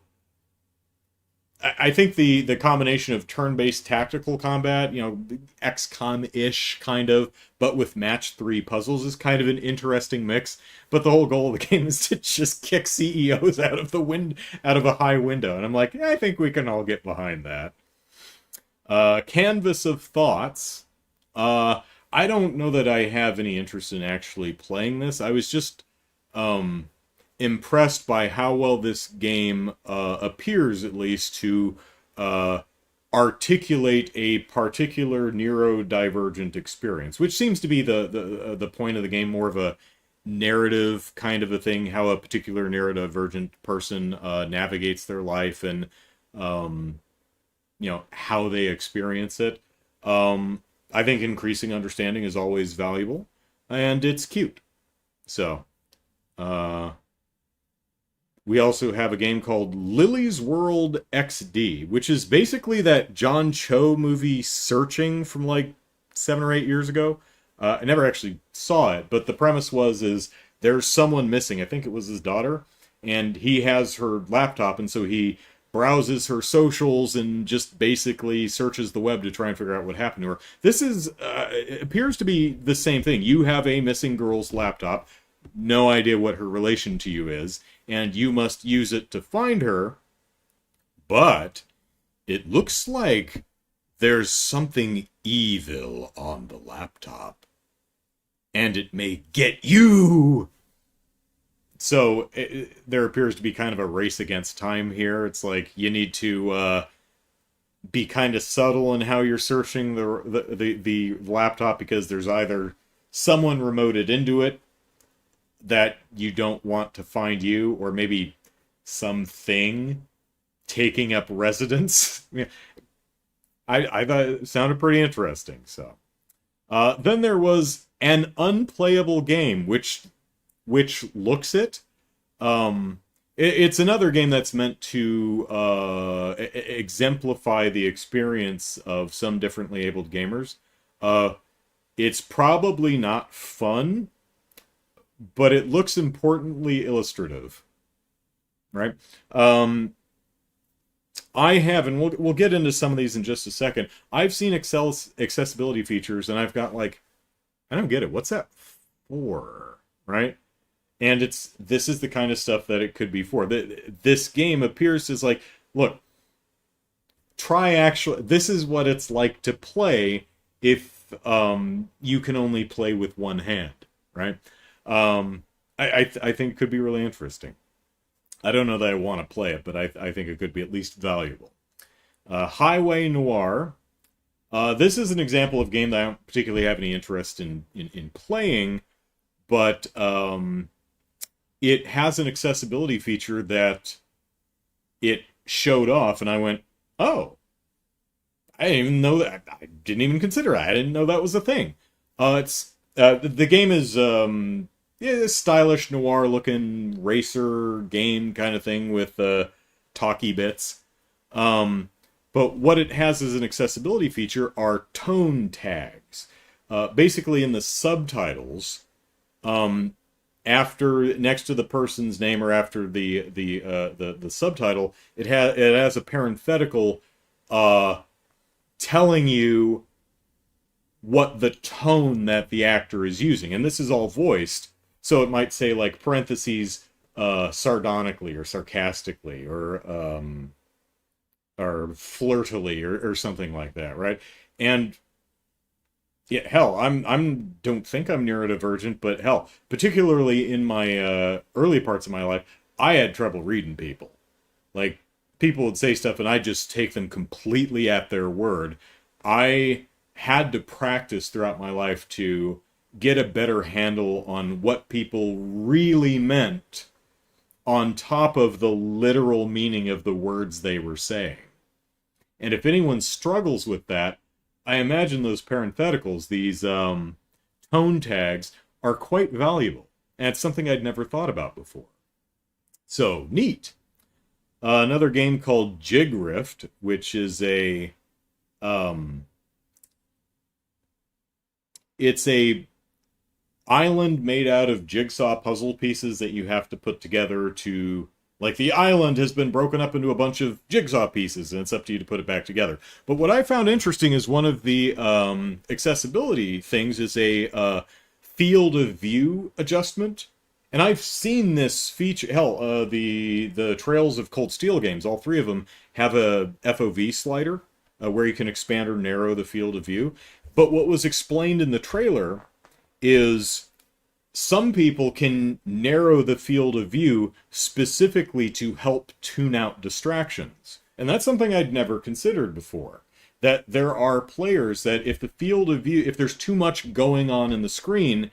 [SPEAKER 1] I think the combination of turn-based tactical combat, XCOM-ish kind of, but with match 3 puzzles is kind of an interesting mix. But the whole goal of the game is to just kick CEOs out of a high window. And I'm like, I think we can all get behind that. Canvas of Thoughts. I don't know that I have any interest in actually playing this. I was just impressed by how well this game appears, at least, to articulate a particular neurodivergent experience, which seems to be the point of the game, more of a narrative kind of a thing, how a particular neurodivergent person navigates their life and how they experience it. I think increasing understanding is always valuable, and it's cute. So, we also have a game called Lily's World XD, which is basically that John Cho movie Searching from like 7 or 8 years ago. I never actually saw it, but the premise is there's someone missing. I think it was his daughter, and he has her laptop, and so he browses her socials and just basically searches the web to try and figure out what happened to her. This is it appears to be the same thing. You have a missing girl's laptop, no idea what her relation to you is, and you must use it to find her, but it looks like there's something evil on the laptop, and it may get you. So there appears to be kind of a race against time here. It's like you need to be kind of subtle in how you're searching the laptop, because there's either someone remoted into it that you don't want to find you, or maybe something taking up residence. I thought it sounded pretty interesting. So then there was an unplayable game, which looks it. It's another game that's meant to exemplify the experience of some differently abled gamers. It's probably not fun, but it looks importantly illustrative, right? I have, and we'll get into some of these in just a second. I've seen accessibility features, and I've got like, I don't get it. What's that for, right? And this is the kind of stuff that it could be for. This game appears as like, look, this is what it's like to play if you can only play with one hand, right? I think it could be really interesting. I don't know that I want to play it, but I think it could be at least valuable. Highway Noir. This is an example of game that I don't particularly have any interest in playing, but it has an accessibility feature that it showed off, and I went, oh, I didn't even know that. I didn't even consider it. I didn't know that was a thing. The game is a stylish noir-looking racer game kind of thing with talky bits. But what it has as an accessibility feature are tone tags. Basically, in the subtitles, next to the person's name or after the subtitle, it has a parenthetical telling you what the tone that the actor is using, and this is all voiced. So it might say like parentheses sardonically or sarcastically or flirtily or something like that, right? And yeah, hell, I'm don't think I'm neurodivergent, but hell, particularly in my early parts of my life, I had trouble reading people. Like, people would say stuff and I just take them completely at their word. I had to practice throughout my life to get a better handle on what people really meant on top of the literal meaning of the words they were saying. And if anyone struggles with that, I imagine those parentheticals, these tone tags, are quite valuable. And it's something I'd never thought about before. So, neat. Another game called Jig Rift, which is it's a island made out of jigsaw puzzle pieces that you have to put together to, like, the island has been broken up into a bunch of jigsaw pieces, and it's up to you to put it back together. But what I found interesting is one of the accessibility things is a field of view adjustment. And I've seen this feature, hell, the Trails of Cold Steel games, all three of them have a FOV slider where you can expand or narrow the field of view. But what was explained in the trailer is some people can narrow the field of view specifically to help tune out distractions. And that's something I'd never considered before. That there are players that if the field of view, if there's too much going on in the screen,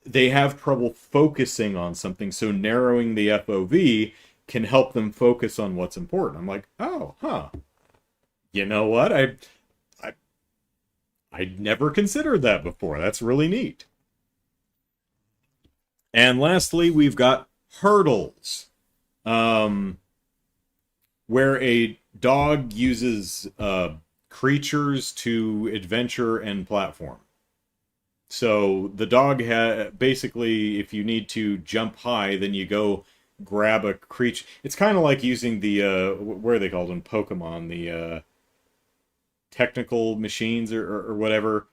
[SPEAKER 1] they have trouble focusing on something. So narrowing the FOV can help them focus on what's important. I'm like, oh, huh. You know what? I'd never considered that before. That's really neat. And lastly, we've got Hurdles, where a dog uses creatures to adventure and platform. So the dog basically, if you need to jump high, then you go grab a creature. It's kind of like using the what are they called in Pokemon? The technical machines or whatever.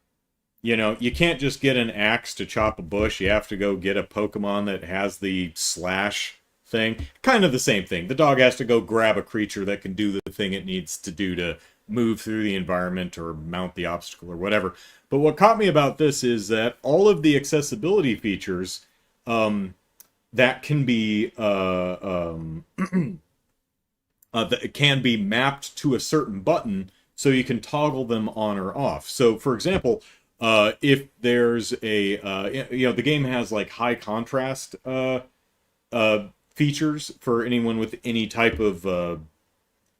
[SPEAKER 1] You know, you can't just get an axe to chop a bush. You have to go get a Pokemon that has the slash thing. Kind of the same thing. The dog has to go grab a creature that can do the thing it needs to do to move through the environment or mount the obstacle or whatever. But what caught me about this is that all of the accessibility features that can be that can be mapped to a certain button, so you can toggle them on or off. So, for example, if there's a the game has like high contrast features for anyone with any type of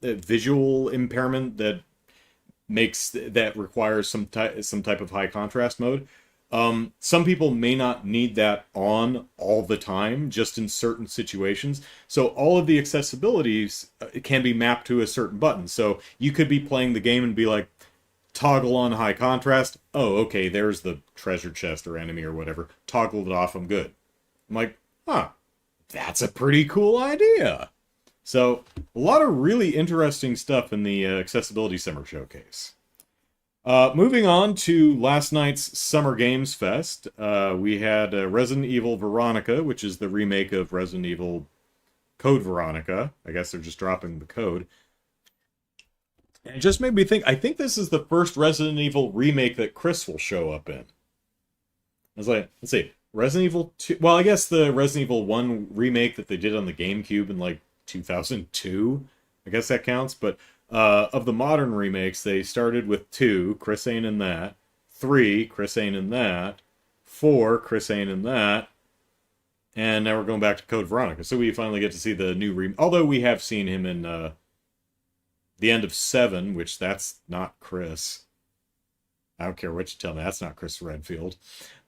[SPEAKER 1] visual impairment that requires some type of high contrast mode. Some people may not need that on all the time, just in certain situations. So all of the accessibilities can be mapped to a certain button. So you could be playing the game and be like, toggle on high contrast. Oh, okay, there's the treasure chest or enemy or whatever. Toggle it off, I'm good. I'm like, huh, that's a pretty cool idea. So a lot of really interesting stuff in the Accessibility Summer Showcase. Moving on to last night's Summer Games Fest, we had Resident Evil Veronica, which is the remake of Resident Evil Code Veronica. I guess they're just dropping the code. And it just made me think, I think this is the first Resident Evil remake that Chris will show up in. I was like, let's see, Resident Evil 2... Well, I guess the Resident Evil 1 remake that they did on the GameCube in, like, 2002, I guess that counts, but... of the modern remakes, they started with 2, Chris ain't in that. 3, Chris ain't in that. 4, Chris ain't in that. And now we're going back to Code Veronica. So we finally get to see the new remake. Although we have seen him in the end of 7, which that's not Chris. I don't care what you tell me, that's not Chris Redfield.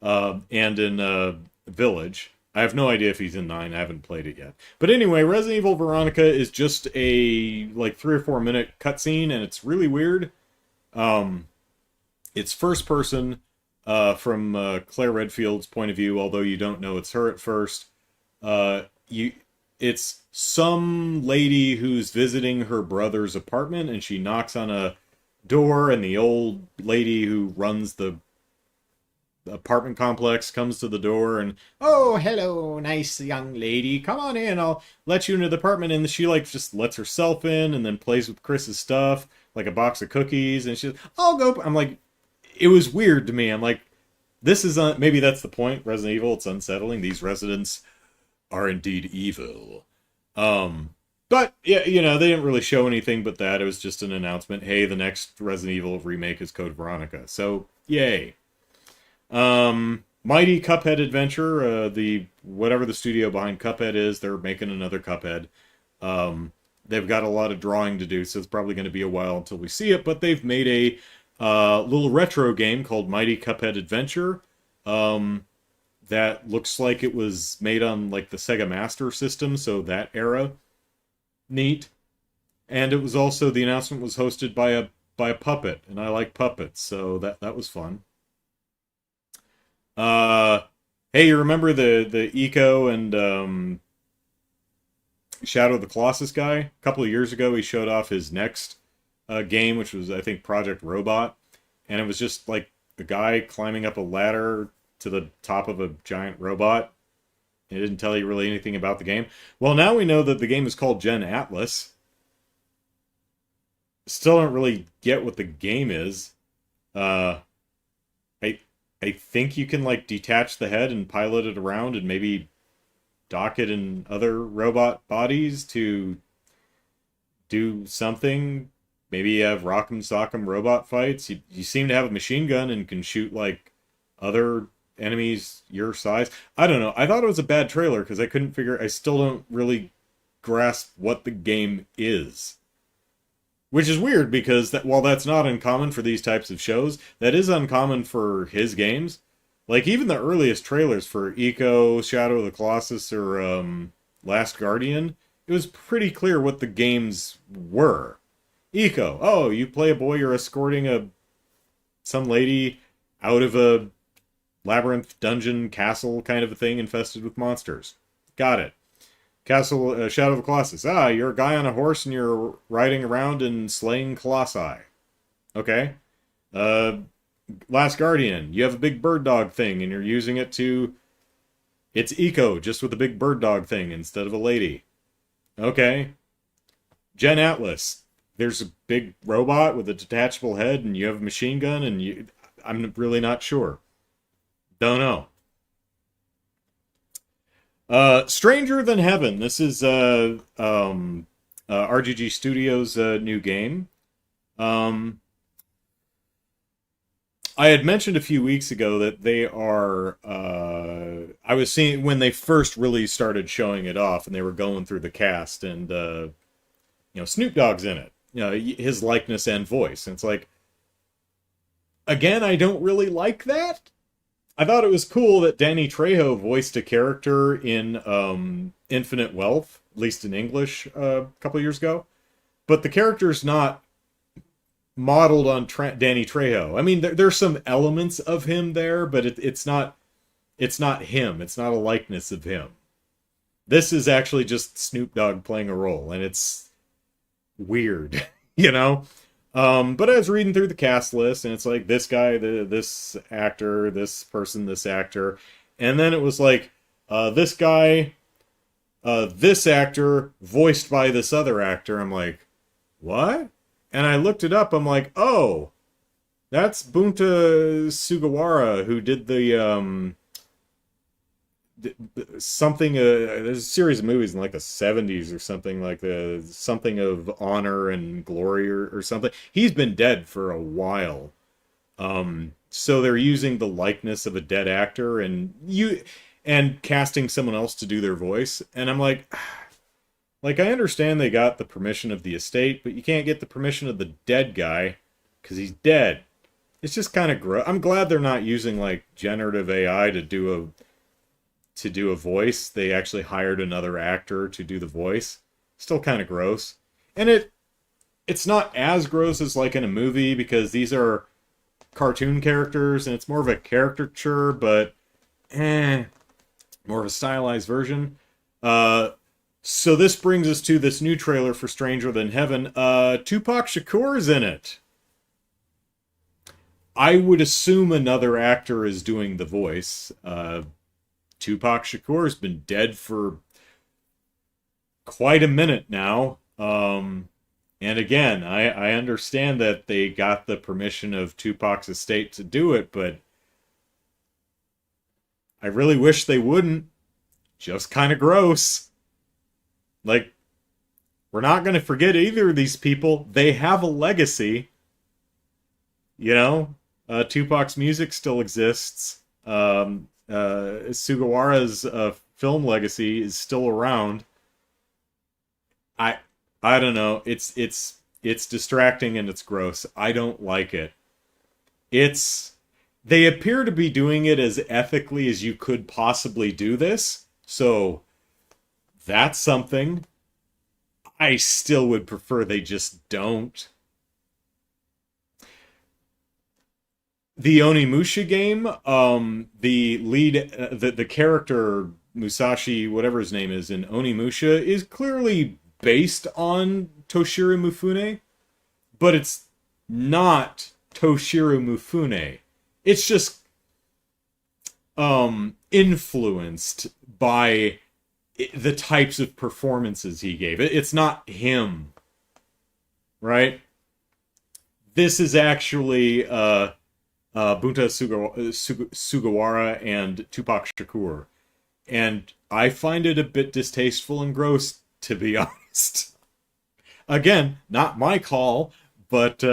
[SPEAKER 1] And in Village. I have no idea if he's in 9. I haven't played it yet. But anyway, Resident Evil Veronica is just a like 3 or 4 minute cutscene, and it's really weird. It's first person from Claire Redfield's point of view, although you don't know it's her at first. It's some lady who's visiting her brother's apartment, and she knocks on a door, and the old lady who runs the apartment complex comes to the door and, oh, hello, nice young lady, come on in, I'll let you into the apartment. And she like just lets herself in and then plays with Chris's stuff, like a box of cookies, and she's, I'll go. I'm like, it was weird to me. I'm like, this is maybe that's the point. Resident Evil, it's unsettling. These residents are indeed evil. But yeah, you know, they didn't really show anything but that. It was just an announcement. Hey, the next Resident Evil remake is Code Veronica. So yay. Mighty Cuphead Adventure, the whatever the studio behind Cuphead is, they're making another Cuphead. They've got a lot of drawing to do, so it's probably going to be a while until we see it, but they've made a little retro game called Mighty Cuphead Adventure, that looks like it was made on like the Sega Master System, so that era. Neat. And it was also, the announcement was hosted by a puppet, and I like puppets, so that was fun. Hey, you remember the Eco and Shadow of the Colossus guy? A couple of years ago, he showed off his next game, which was, I think, Project Robot. And it was just like the guy climbing up a ladder to the top of a giant robot. It didn't tell you really anything about the game. Well, now we know that the game is called Gen Atlas. Still don't really get what the game is. I think you can, like, detach the head and pilot it around and maybe dock it in other robot bodies to do something. Maybe you have Rock'em Sock'em robot fights. You seem to have a machine gun and can shoot, like, other enemies your size. I don't know. I thought it was a bad trailer because I still don't really grasp what the game is. Which is weird because while that's not uncommon for these types of shows, that is uncommon for his games. Like, even the earliest trailers for Eco, Shadow of the Colossus, or Last Guardian, it was pretty clear what the games were. Eco, oh, you play a boy, you're escorting some lady out of a labyrinth, dungeon, castle kind of a thing infested with monsters. Got it. Castle Shadow of the Colossus. Ah, you're a guy on a horse and you're riding around and slaying colossi. Okay. Uh, Last Guardian. You have a big bird dog thing and you're using it to. It's Eco, just with a big bird dog thing instead of a lady. Okay. Gen Atlas. There's a big robot with a detachable head and you have a machine gun and you. I'm really not sure. Don't know. Stranger Than Heaven. This is RGG Studios' new game. I had mentioned a few weeks ago that they are. I was seeing when they first really started showing it off, and they were going through the cast, and Snoop Dogg's in it. His likeness and voice, and it's like, again, I don't really like that. I thought it was cool that Danny Trejo voiced a character in Infinite Wealth, at least in English, a couple years ago. But the character's not modeled on Danny Trejo. I mean, there's some elements of him there, but it's not him. It's not a likeness of him. This is actually just Snoop Dogg playing a role, and it's weird, you know? But I was reading through the cast list, and it's like this guy, this actor, this person, this actor, and then it was like this guy, this actor, voiced by this other actor. I'm like, what? And I looked it up. I'm like, oh, that's Bunta Sugawara who did the something. There's a series of movies in like the 70s or something, like the something of honor and glory or something. He's been dead for a while. So they're using the likeness of a dead actor and casting someone else to do their voice. And I'm like, I understand they got the permission of the estate, but you can't get the permission of the dead guy because he's dead. It's just kind of gross. I'm glad they're not using like generative AI to do a voice. They actually hired another actor to do the voice. Still kind of gross. And it's not as gross as like in a movie because these are cartoon characters and it's more of a caricature, but more of a stylized version. So this brings us to this new trailer for Stranger Than Heaven. Tupac Shakur's in it. I would assume another actor is doing the voice. Tupac Shakur's been dead for quite a minute now. And again, I understand that they got the permission of Tupac's estate to do it, but I really wish they wouldn't. Just kind of gross. Like, we're not going to forget either of these people. They have a legacy. You know, Tupac's music still exists. Sugawara's film legacy is still around. I don't know. It's distracting and it's gross. I don't like it. They appear to be doing it as ethically as you could possibly do this. So that's something. I still would prefer they just don't. The Onimusha game, the lead, the character Musashi, whatever his name is in Onimusha, is clearly based on Toshiro Mifune, but it's not Toshiro Mifune. It's just influenced by the types of performances he gave. It's not him, right? This is actually Bunta Sugawara and Tupac Shakur. And I find it a bit distasteful and gross, to be honest. Again, not my call, but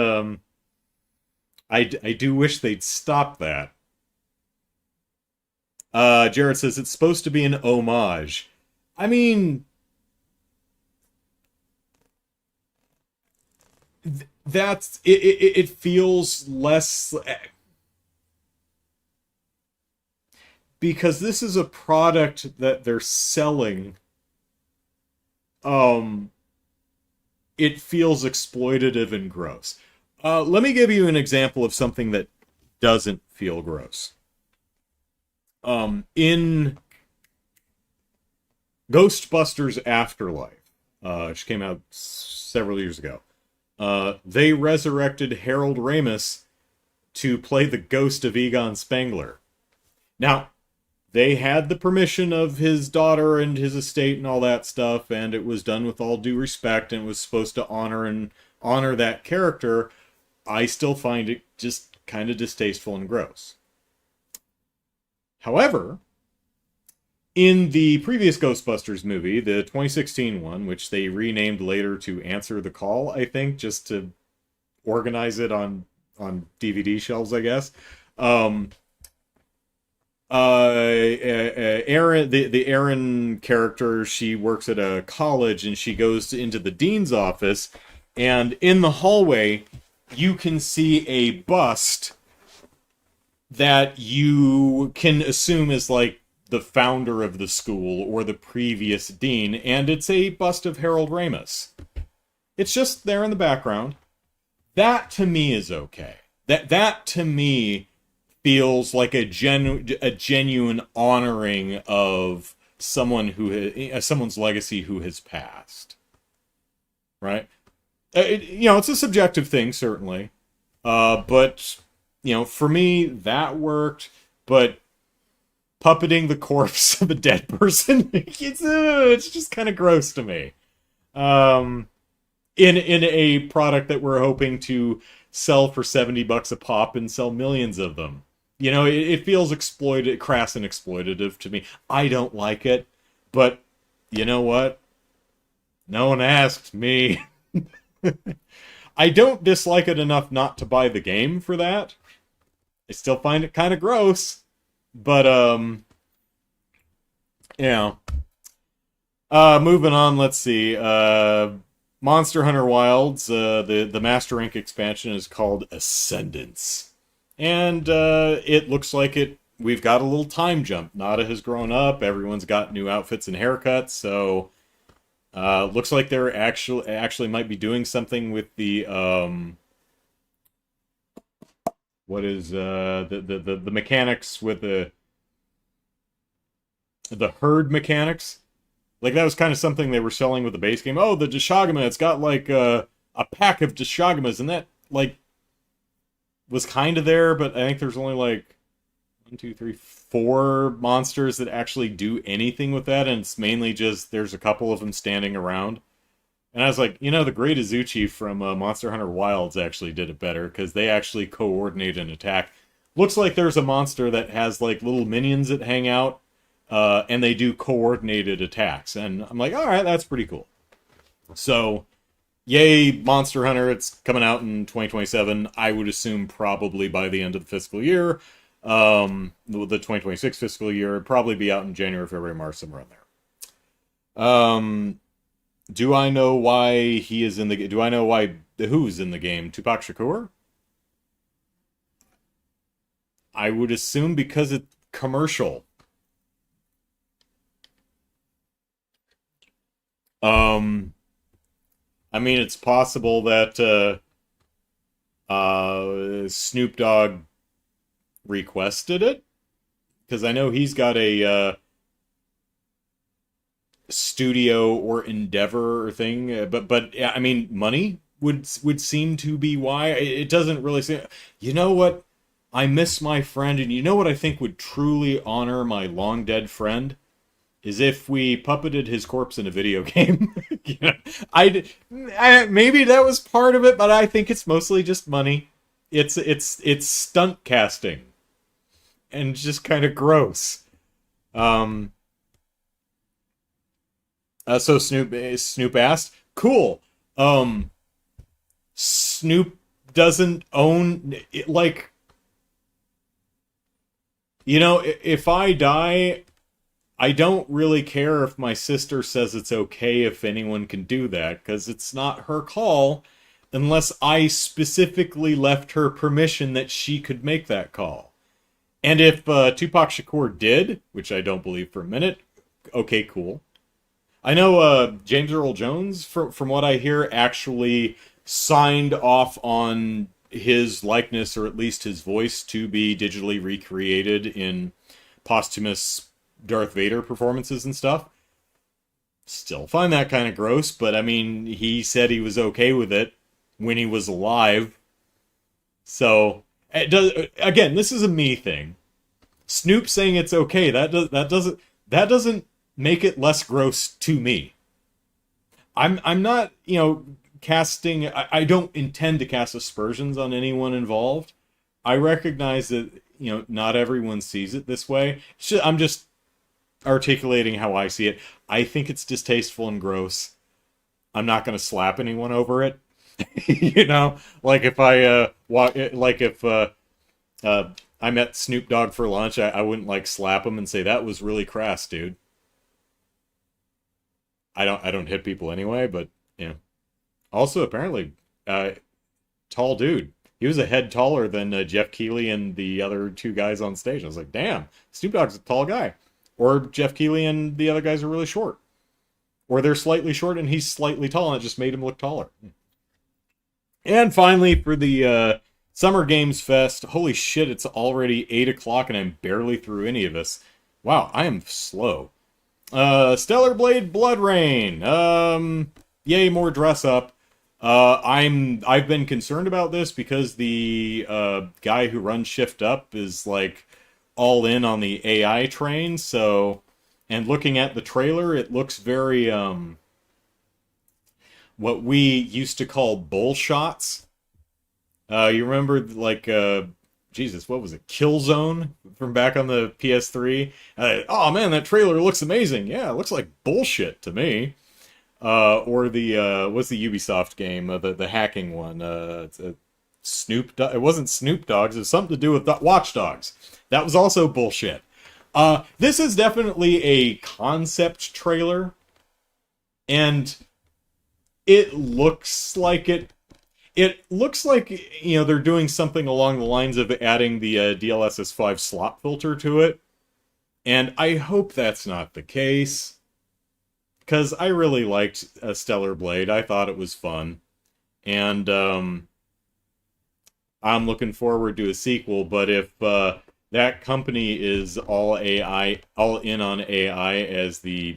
[SPEAKER 1] I do wish they'd stop that. Jared says it's supposed to be an homage. I mean, that's it feels less because this is a product that they're selling. It feels exploitative and gross. Let me give you an example of something that doesn't feel gross. In Ghostbusters Afterlife, which came out several years ago. They resurrected Harold Ramis to play the ghost of Egon Spengler. Now, they had the permission of his daughter and his estate and all that stuff, and it was done with all due respect, and it was supposed to honor that character. I still find it just kind of distasteful and gross. However, in the previous Ghostbusters movie, the 2016 one, which they renamed later to Answer the Call, I think, just to organize it on DVD shelves, I guess. Erin, the Erin character, she works at a college and she goes into the dean's office, and in the hallway, you can see a bust that you can assume is like the founder of the school or the previous dean, and it's a bust of Harold Ramis. It's just there in the background. That to me is okay. That to me feels like a genuine honoring of someone someone's legacy who has passed. Right? It's a subjective thing, certainly. But for me, that worked. But puppeting the corpse of a dead person, it's just kind of gross to me. In a product that we're hoping to sell for $70 a pop and sell millions of them. It feels crass and exploitative to me. I don't like it, but you know what? No one asked me. I don't dislike it enough not to buy the game for that. I still find it kind of gross, but moving on, let's see. Monster Hunter Wilds, the Master Rank expansion is called Ascendance. And it looks like we've got a little time jump. Nada has grown up, everyone's got new outfits and haircuts, so looks like they're actually might be doing something with the what is the mechanics with the herd mechanics. Like, that was kind of something they were selling with the base game. Oh, the Deshagama, it's got like a pack of Deshagamas, and that like was kind of there, but I think there's only like 1, 2, 3, 4 monsters that actually do anything with that, and it's mainly just there's a couple of them standing around. And I was like, the Great Azuchi from Monster Hunter Wilds actually did it better, because they actually coordinate an attack. Looks like there's a monster that has like little minions that hang out, and they do coordinated attacks. And I'm like, alright, that's pretty cool. So, yay, Monster Hunter, it's coming out in 2027. I would assume probably by the end of the fiscal year. The 2026 fiscal year, it'd probably be out in January, February, March, somewhere in there. Do I know why he is in the... Do I know why who's in the game? Tupac Shakur? I would assume because it's commercial. I mean, it's possible that Snoop Dogg requested it, because I know he's got a studio or endeavor or thing, but yeah, I mean, money would seem to be why. It doesn't really seem... You know what? I miss my friend, and you know what I think would truly honor my long dead friend? Is if we puppeted his corpse in a video game. I maybe that was part of it, but I think it's mostly just money. It's stunt casting, and just kind of gross. So Snoop asked, cool. Snoop doesn't own it, like, if I die, I don't really care if my sister says it's okay if anyone can do that, because it's not her call, unless I specifically left her permission that she could make that call. And if Tupac Shakur did, which I don't believe for a minute, okay, cool. I know James Earl Jones, from what I hear, actually signed off on his likeness, or at least his voice, to be digitally recreated in posthumous Darth Vader performances and stuff. Still find that kind of gross, but I mean, he said he was okay with it when he was alive. So, it does, again, this is a me thing. Snoop saying it's okay, that doesn't make it less gross to me. I'm not, casting I don't intend to cast aspersions on anyone involved. I recognize that, not everyone sees it this way. I'm just articulating how I see it. I think it's distasteful and gross. I'm not going to slap anyone over it. Like if I like if I met Snoop Dogg for lunch, I wouldn't like slap him and say that was really crass, dude. I don't hit people anyway, but also apparently tall dude. He was a head taller than Jeff Keighley and the other two guys on stage. I was like, damn, Snoop Dogg's a tall guy. Or Jeff Keighley and the other guys are really short. Or they're slightly short and he's slightly tall and it just made him look taller. And finally, for the Summer Games Fest, holy shit, it's already 8 o'clock and I'm barely through any of this. Wow, I am slow. Stellar Blade Blood Rain. Yay, more dress up. I've been concerned about this because the guy who runs Shift Up is like all in on the AI train, so, and looking at the trailer, it looks very what we used to call bull shots. You remember like Jesus, what was it? Killzone from back on the PS3. Oh man, that trailer looks amazing. Yeah, it looks like bullshit to me. Or the what's the Ubisoft game? The hacking one. It's Snoop. It wasn't Snoop Dogs. It was something to do with Watch Dogs. That was also bullshit. This is definitely a concept trailer, and it looks like it. It looks like, they're doing something along the lines of adding the DLSS5 slot filter to it. And I hope that's not the case. Because I really liked Stellar Blade. I thought it was fun. And I'm looking forward to a sequel. But if that company is all AI, all in on AI as the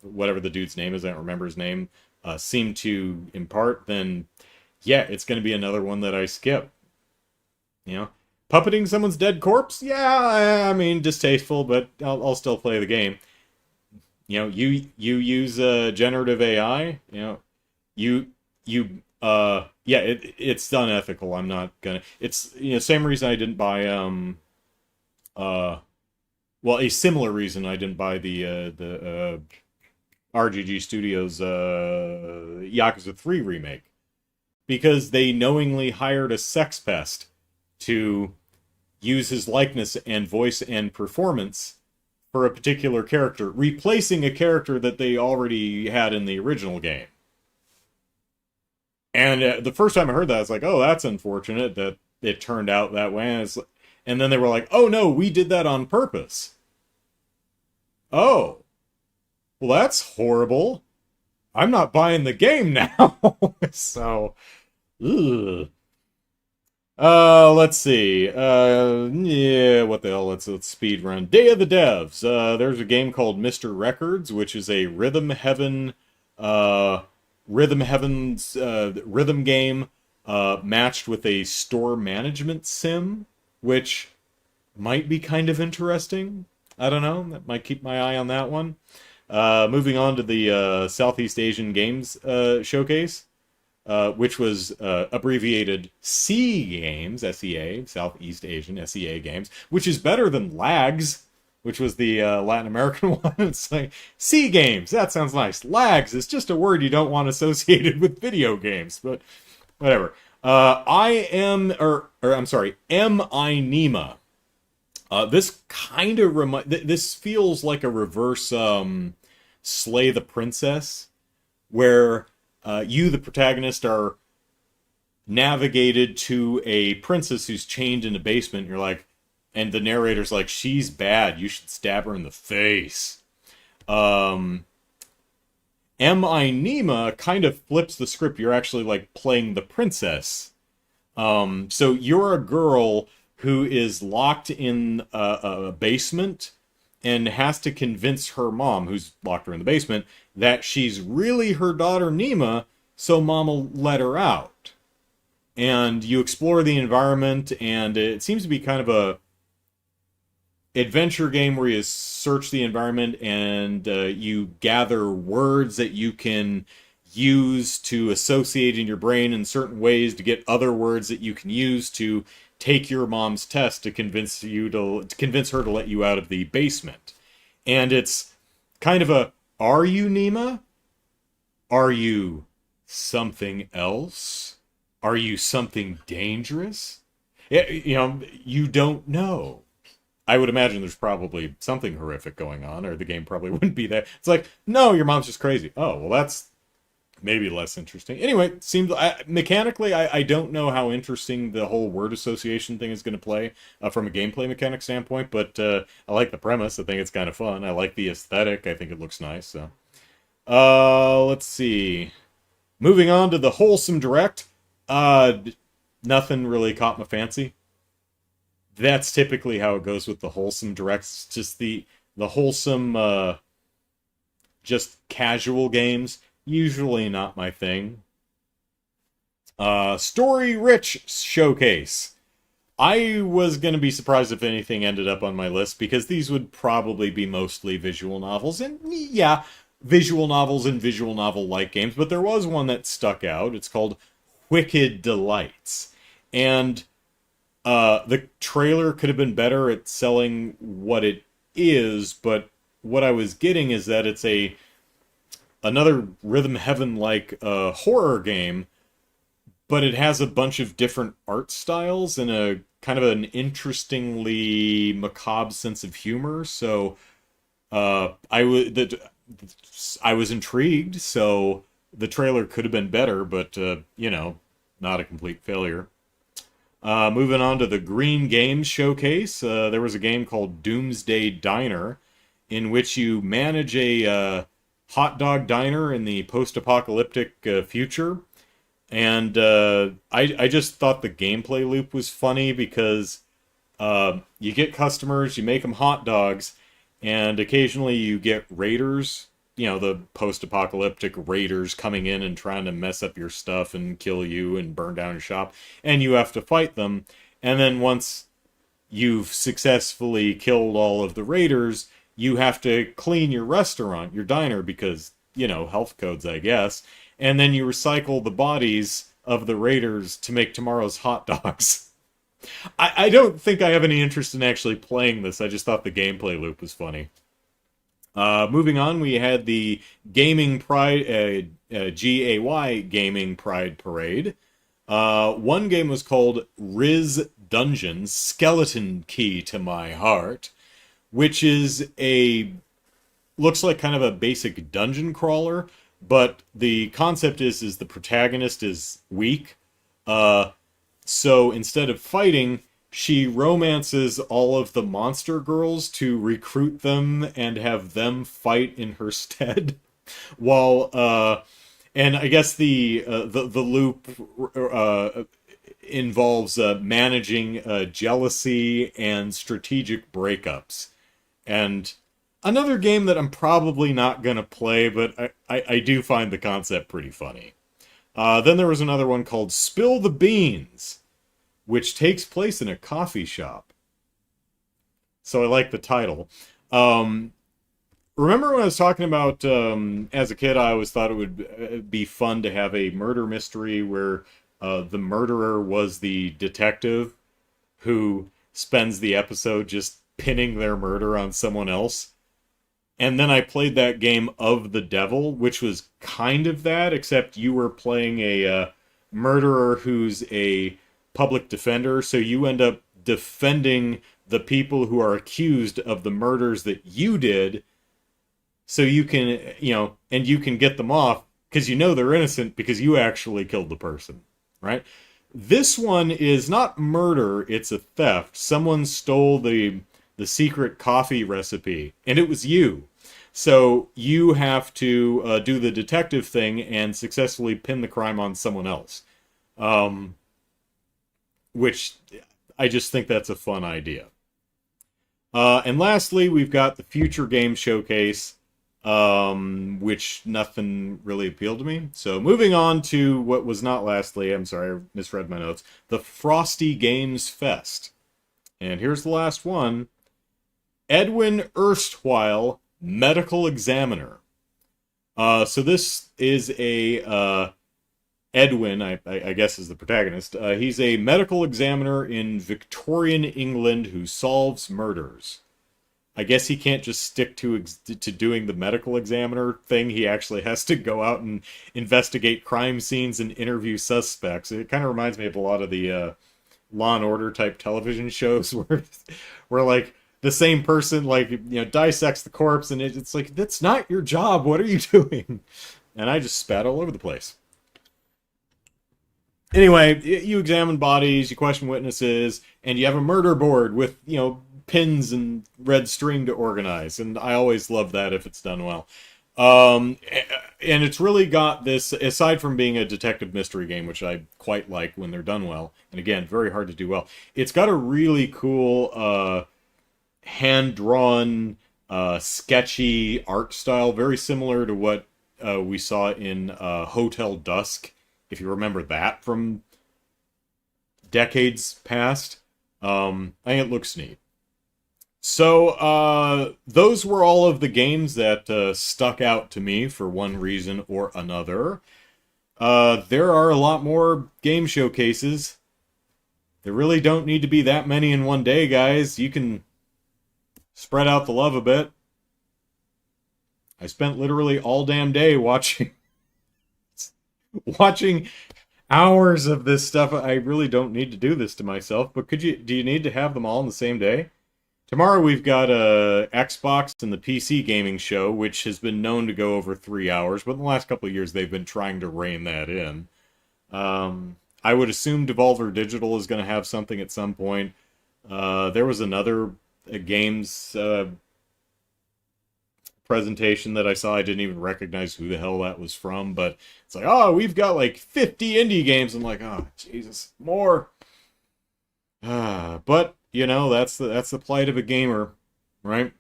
[SPEAKER 1] whatever the dude's name is, I don't remember his name, seemed to impart, then yeah, it's going to be another one that I skip. Puppeting someone's dead corpse? Yeah, I mean, distasteful, but I'll still play the game. You use generative AI. It's unethical. I'm not gonna. It's same reason I didn't buy a similar reason I didn't buy the RGG Studios Yakuza 3 remake. Because they knowingly hired a sex pest to use his likeness and voice and performance for a particular character, replacing a character that they already had in the original game. And the first time I heard that, I was like, oh, that's unfortunate that it turned out that way. And then they were like, oh, no, we did that on purpose. Oh, well, that's horrible. I'm not buying the game now. So, ugh. Let's see. Yeah, what the hell? Let's speed run. Day of the Devs. There's a game called Mr. Records, which is a Rhythm Heaven's rhythm game matched with a store management sim, which might be kind of interesting. I don't know. That might keep my eye on that one. Moving on to the Southeast Asian Games Showcase, which was abbreviated SEA Games, SEA, Southeast Asian SEA Games, which is better than LAGS, which was the Latin American one. It's like, SEA Games, that sounds nice. LAGS is just a word you don't want associated with video games, but whatever. Am I Nima? This kind of this feels like a reverse Slay the Princess, where you, the protagonist, are navigated to a princess who's chained in a basement. And you're like, and the narrator's like, she's bad. You should stab her in the face. Am I Nima kind of flips the script. You're actually like playing the princess. So you're a girl who is locked in a basement and has to convince her mom, who's locked her in the basement, that she's really her daughter Nima, so Mama let her out. And you explore the environment, and it seems to be kind of a adventure game where you search the environment and you gather words that you can use to associate in your brain in certain ways to get other words that you can use to take your mom's test to convince her to let you out of the basement. And it's kind of a, are you Nima? Are you something else? Are you something dangerous? You don't know. I would imagine there's probably something horrific going on, or the game probably wouldn't be that. It's like, no, your mom's just crazy. Oh, well, that's maybe less interesting. Anyway, mechanically, I don't know how interesting the whole word association thing is going to play from a gameplay mechanic standpoint, but I like the premise. I think it's kind of fun. I like the aesthetic. I think it looks nice. So, let's see. Moving on to the Wholesome Direct. Nothing really caught my fancy. That's typically how it goes with the Wholesome Directs. Just the wholesome, just casual games. Usually not my thing. Story Rich Showcase. I was going to be surprised if anything ended up on my list, because these would probably be mostly visual novels. And yeah, visual novels and visual novel-like games. But there was one that stuck out. It's called Wicked Delights. And the trailer could have been better at selling what it is, but what I was getting is that it's another Rhythm Heaven-like horror game, but it has a bunch of different art styles and a kind of an interestingly macabre sense of humor. So I was intrigued. So the trailer could have been better, but not a complete failure. Moving on to the Green Games Showcase, there was a game called Doomsday Diner, in which you manage a hot dog diner in the post-apocalyptic future. And I just thought the gameplay loop was funny because you get customers, you make them hot dogs, and occasionally you get raiders, the post-apocalyptic raiders coming in and trying to mess up your stuff and kill you and burn down your shop, and you have to fight them. And then once you've successfully killed all of the raiders, you have to clean your restaurant, your diner, because, health codes, I guess. And then you recycle the bodies of the raiders to make tomorrow's hot dogs. I don't think I have any interest in actually playing this. I just thought the gameplay loop was funny. Moving on, we had the Gaming Pride, GAY Gaming Pride Parade. One game was called Riz Dungeons, Skeleton Key to My Heart, which is looks like kind of a basic dungeon crawler, but the concept is the protagonist is weak. So instead of fighting, she romances all of the monster girls to recruit them and have them fight in her stead. While and I guess the loop involves managing jealousy and strategic breakups. And another game that I'm probably not gonna play, but I do find the concept pretty funny. Then there was another one called Spill the Beans, which takes place in a coffee shop. So I like the title. Remember when I was talking about, as a kid, I always thought it would be fun to have a murder mystery where the murderer was the detective who spends the episode just pinning their murder on someone else. And then I played that game Of the Devil, which was kind of that, except you were playing a murderer who's a public defender, so you end up defending the people who are accused of the murders that you did, so you can, and you can get them off, because they're innocent because you actually killed the person, right? This one is not murder, it's a theft. Someone stole the secret coffee recipe, and it was you. So you have to do the detective thing and successfully pin the crime on someone else. Which I just think that's a fun idea. And lastly, we've got the Future Game Showcase. which nothing really appealed to me. So moving on to what was not lastly, I'm sorry, I misread my notes, the Frosty Games Fest. And here's the last one. Edwin Erstwhile, medical examiner. So this is a Edwin, I guess, is the protagonist. He's a medical examiner in Victorian England who solves murders. I guess he can't just stick to doing the medical examiner thing. He actually has to go out and investigate crime scenes and interview suspects. It kind of reminds me of a lot of the Law and Order type television shows where like the same person like dissects the corpse, and it's like, that's not your job. What are you doing? And I just spat all over the place. Anyway, you examine bodies, you question witnesses, and you have a murder board with pins and red string to organize. And I always love that if it's done well. And it's really got this, aside from being a detective mystery game, which I quite like when they're done well, and again, very hard to do well, it's got a really cool hand-drawn, sketchy art style, very similar to what we saw in Hotel Dusk, if you remember that from decades past. I think it looks neat. So, those were all of the games that stuck out to me for one reason or another. There are a lot more game showcases. There really don't need to be that many in one day, guys. You can spread out the love a bit. I spent literally all damn day watching hours of this stuff. I really don't need to do this to myself, but do you need to have them all in the same day? Tomorrow we've got a Xbox and the PC gaming show, which has been known to go over 3 hours, but in the last couple of years they've been trying to rein that in. I would assume Devolver Digital is going to have something at some point. There was another games presentation that I saw. I didn't even recognize who the hell that was from, but it's like, oh, we've got like 50 indie games. I'm like, oh, Jesus, more. But that's the plight of a gamer, right?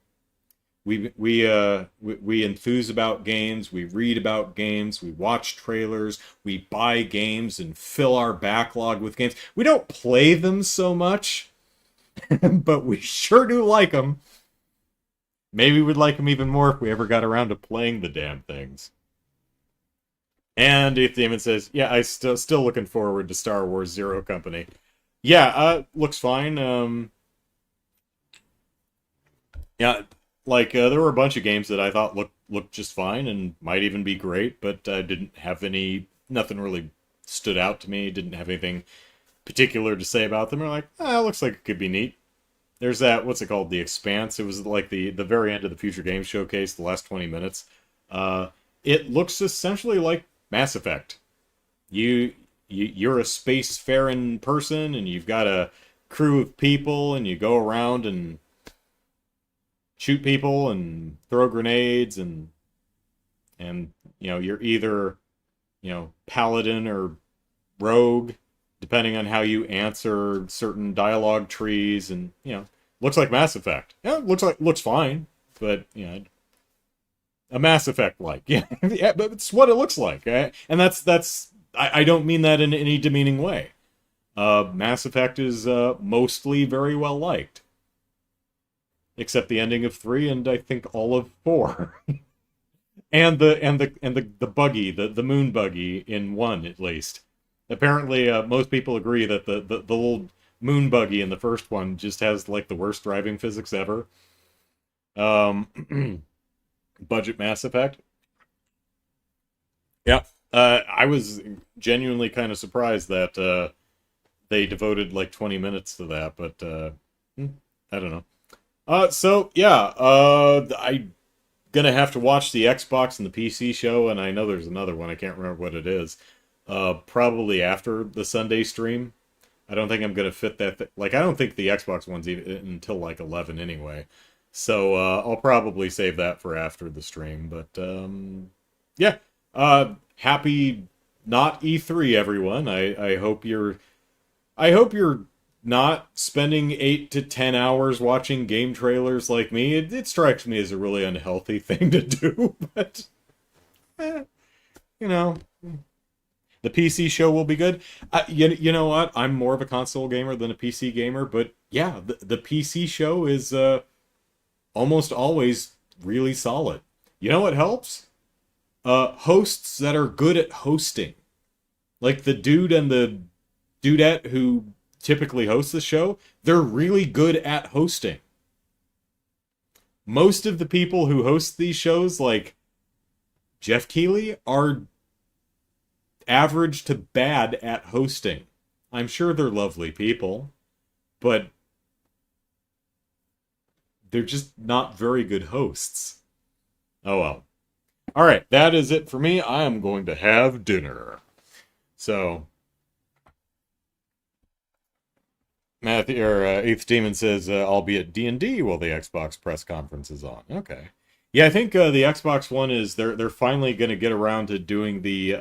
[SPEAKER 1] We enthuse about games, we read about games, we watch trailers, we buy games and fill our backlog with games. We don't play them so much, but we sure do like them. Maybe we'd like them even more if we ever got around to playing the damn things. And if Damon says, yeah, I still looking forward to Star Wars Zero Company. Yeah, looks fine. Yeah, like there were a bunch of games that I thought looked just fine and might even be great, but didn't have nothing really stood out to me. Didn't have anything particular to say about them. Or like, it looks like it could be neat. There's that, what's it called, The Expanse. It was like the very end of the Future Games Showcase, the last 20 minutes. It looks essentially like Mass Effect. You're a spacefaring person, and you've got a crew of people, and you go around and shoot people and throw grenades, and you're either paladin or rogue, depending on how you answer certain dialogue trees, and looks like Mass Effect. Yeah, looks fine, but a Mass Effect like yeah, but it's what it looks like, and that's I don't mean that in any demeaning way. Mass Effect is mostly very well liked, except the ending of 3 and I think all of 4. and the buggy, the moon buggy in 1 at least. Apparently, most people agree that the little moon buggy in the first one just has like the worst driving physics ever. Budget Mass Effect. Yeah, I was genuinely kind of surprised that they devoted like 20 minutes to that, but I don't know. So yeah, I gonna have to watch the Xbox and the PC show, and I know there's another one. I can't remember what it is. Probably after the Sunday stream. I don't think I'm gonna fit that. Like, I don't think the Xbox one's even until like 11 anyway. So I'll probably save that for after the stream. But yeah, happy not E3, everyone. I hope you're not spending 8 to 10 hours watching game trailers like me, it strikes me as a really unhealthy thing to do, but, you know, the PC show will be good. You know what? I'm more of a console gamer than a PC gamer, but yeah, the PC show is almost always really solid. You know what helps? Hosts that are good at hosting. Like the dude and the dudette who typically host the show, they're really good at hosting. Most of the people who host these shows, like Jeff Keighley, are average to bad at hosting. I'm sure they're lovely people, but they're just not very good hosts. Oh well. Alright, that is it for me. I am going to have dinner. So, Matthew, or Eighth Demon says, I'll be at D&D while the Xbox press conference is on. Okay. Yeah, I think the Xbox One is, they're finally going to get around to doing the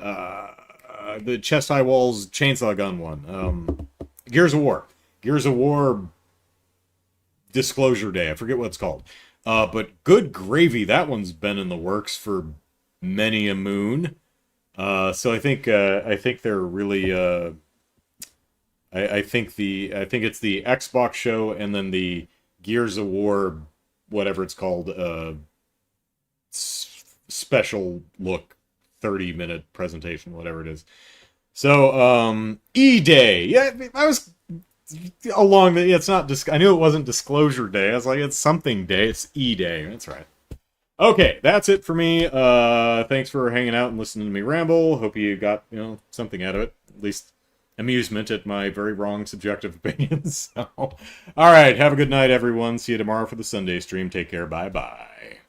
[SPEAKER 1] Chest High Walls chainsaw gun one. Gears of War. Gears of War Disclosure Day. I forget what it's called. But good gravy, that one's been in the works for many a moon. So I think they're really I think it's the Xbox show and then the Gears of War, whatever it's called, special look 30-minute presentation, whatever it is. So E-Day. Yeah, I was along the, it's not I knew it wasn't Disclosure Day. I was like, it's something day. It's E-Day. That's right. Okay, that's it for me. Thanks for hanging out and listening to me ramble. Hope you got, something out of it. At least amusement at my very wrong subjective opinions. So, all right, have a good night, everyone. See you tomorrow for the Sunday stream. Take care. Bye-bye.